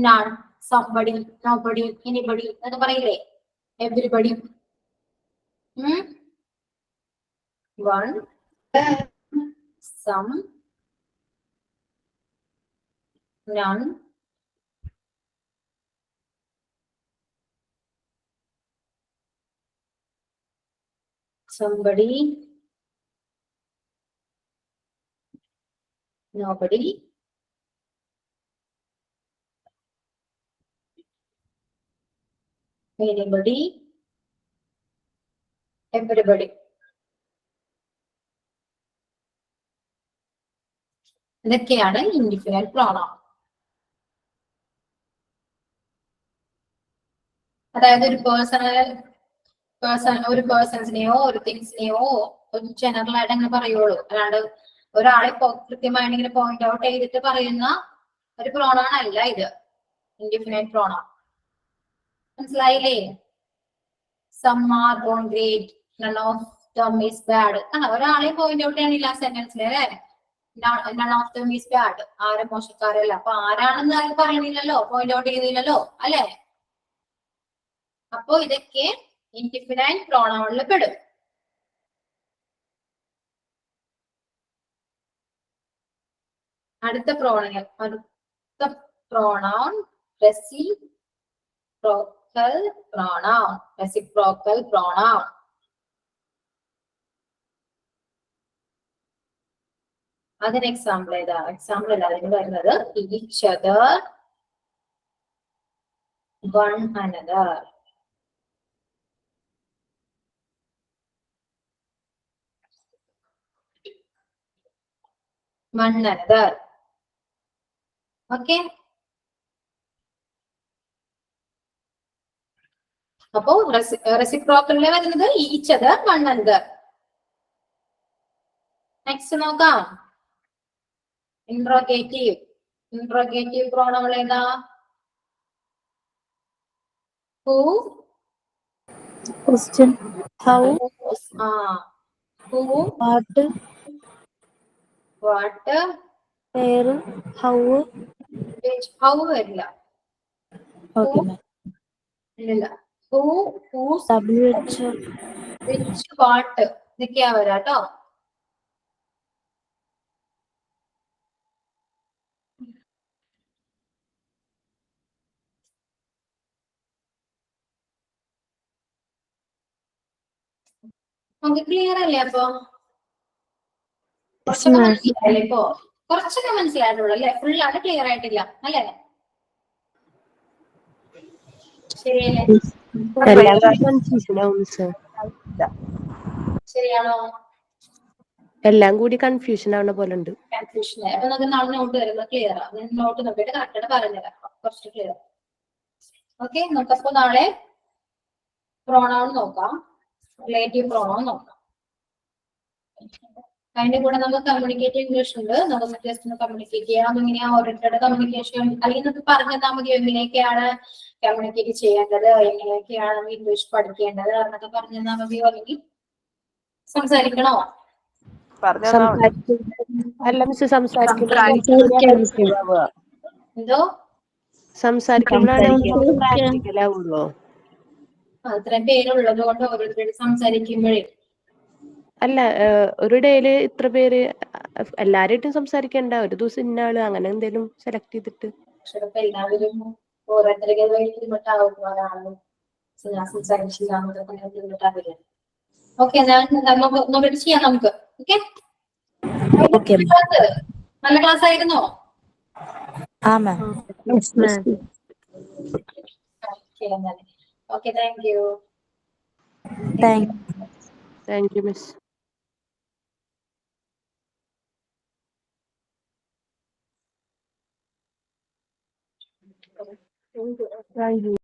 S1: none, somebody, nobody, anybody എന്നൊക്കെ പറയില്ലേ? Everybody. One, some, none, somebody, nobody, anybody, everybody. ഇതൊക്കെയാണ് ഇൻഡിഫിനൈറ്റ് pronoun. അതായത് ഒരു പേഴ്സൺസിനെയോ ഒരു തിങ്സിനെയോ ഒരു ജനറൽ ആയിട്ട് അങ്ങനെ പറയുള്ളൂ. അല്ലാണ്ട് ഒരാളെ കൃത്യമായിട്ട് ഇങ്ങനെ പോയിന്റ് ഔട്ട് ചെയ്തിട്ട് പറയുന്ന ഒരു പ്രോണൗൺ അല്ല ഇത് ഇൻഡിഫിനൈറ്റ് പ്രോണൗൺ. മനസ്സിലായില്ലേ? Some are born great, none of them is bad. ഒരാളെ പോയിന്റ് ഔട്ട് ചെയ്യണില്ല സെന്റൻസിൽ അല്ലെ? None of them is bad. ആരും മോശക്കാരല്ല. അപ്പൊ ആരാണെന്ന് ആരും പറയണില്ലല്ലോ, പോയിന്റ് ഔട്ട് ചെയ്യുന്നില്ലല്ലോ അല്ലെ? അപ്പോ ഇതൊക്കെ ഇൻഡിഫിനൈറ്റ് പ്രോണൗണിൽ പെടും. അടുത്ത പ്രോണൗൺ റെസിപ്രോക്കൽ പ്രോണൗൺ. അതിന് എക്സാമ്പിൾ ഏതാ? എക്സാമ്പിൾ അല്ല അതിന് വരുന്നത് each other, one another. One another. Okay. അപ്പോ റെസിപ്രോക്കലിലെ വരുന്നത് each other, one another. Next നോക്കാം. ഇൻട്രോഗേറ്റീവ് പ്രോണൗൺ ഏതാ? Who?
S5: Question. How?
S1: Who?
S5: What? Where? How?
S1: Which? How വരില്ല.
S5: Okay, ma'am.
S1: ഇല്ല. Who? Whose?
S5: WH.
S1: Which? What? ഇതൊക്കെയാ വരാട്ടോ. നമുക്ക് ക്ലിയർ അല്ലേ? അപ്പൊ കുറച്ചൊക്കെ മനസ്സിലായല്ലേ? ഇപ്പൊ കുറച്ചൊക്കെ മനസ്സിലായിട്ടുള്ളൂ അല്ലെ? ഫുള്ളാണ് ക്ലിയർ ആയിട്ടില്ല അല്ലെ? ശരിയല്ലേ?
S9: എല്ലാം കൺഫ്യൂഷൻ ആവും സർ.
S1: ശരിയാണോ?
S3: എല്ലാം കൂടി കൺഫ്യൂഷൻ ആവുന്ന പോലെ ഉണ്ട്.
S1: കൺഫ്യൂഷൻ അപ്പൊ നമുക്ക് നാളെ നോട്ട് വരുമ്പോൾ ക്ലിയർ ആണ്. നോട്ട് നോക്കിയിട്ട് കറക്റ്റായിട്ട് പറഞ്ഞുതരാം, കുറച്ച് ക്ലിയർ. ഓക്കെ, നമുക്കപ്പോ നാളെ പ്രോണൗൺ നോക്കാം, റിലേറ്റീവ് പ്രോണൗൺ നോക്കാം. അതിന്റെ കൂടെ നമുക്ക് കമ്മ്യൂണിക്കേറ്റ് ഇംഗ്ലീഷ് ഉണ്ട്, നമുക്ക് ജസ്റ്റ് ഒന്ന് കമ്മ്യൂണിക്കേറ്റ് ചെയ്യാം. എങ്ങനെയാ ഓറിയന്റഡ് കമ്മ്യൂണിക്കേഷൻ, അല്ലെങ്കിൽ നമുക്ക് പറഞ്ഞു തന്നാൽ മതി എങ്ങനെയൊക്കെയാണ് കമ്മ്യൂണിക്കേറ്റ് ചെയ്യേണ്ടത്, എങ്ങനെയൊക്കെയാണ് നമ്മൾ ഇംഗ്ലീഷ് പഠിക്കേണ്ടത് എന്നൊക്കെ പറഞ്ഞു തന്നാൽ മതിയോ, അല്ലെങ്കിൽ സംസാരിക്കണോ?
S3: അല്ല മിസ്, സംസാരിക്കുമ്പോഴാണ്
S1: എന്തോ
S3: പ്രാക്ടിക്കൽ ആവുള്ളൂ.
S1: അത്രയും പേരുള്ളത് കൊണ്ട് ഓരോരുത്തരും സംസാരിക്കുമ്പോഴേ
S3: അല്ല, ഒരു ഡേയില് ഇത്ര പേര് എല്ലാരായിട്ടും സംസാരിക്കണ്ട, ഒരു ദിവസം ഇന്ന ആള് അങ്ങനെ എന്തെങ്കിലും സെലക്ട് ചെയ്തിട്ട്.
S1: ചിലപ്പോ എല്ലാവരും ഓരോരുത്തർക്ക് ബുദ്ധിമുട്ടാവുന്നവരാണ്. ഞാൻ സംസാരിച്ചില്ല ബുദ്ധിമുട്ടാവില്ല. ഓക്കെ, നമുക്ക് നോക്കിയിട്ട് ചെയ്യാം നമുക്ക്. ഓക്കെ, നല്ല ക്ലാസ് ആയിരുന്നോ? Okay, thank you.
S3: Thank you miss.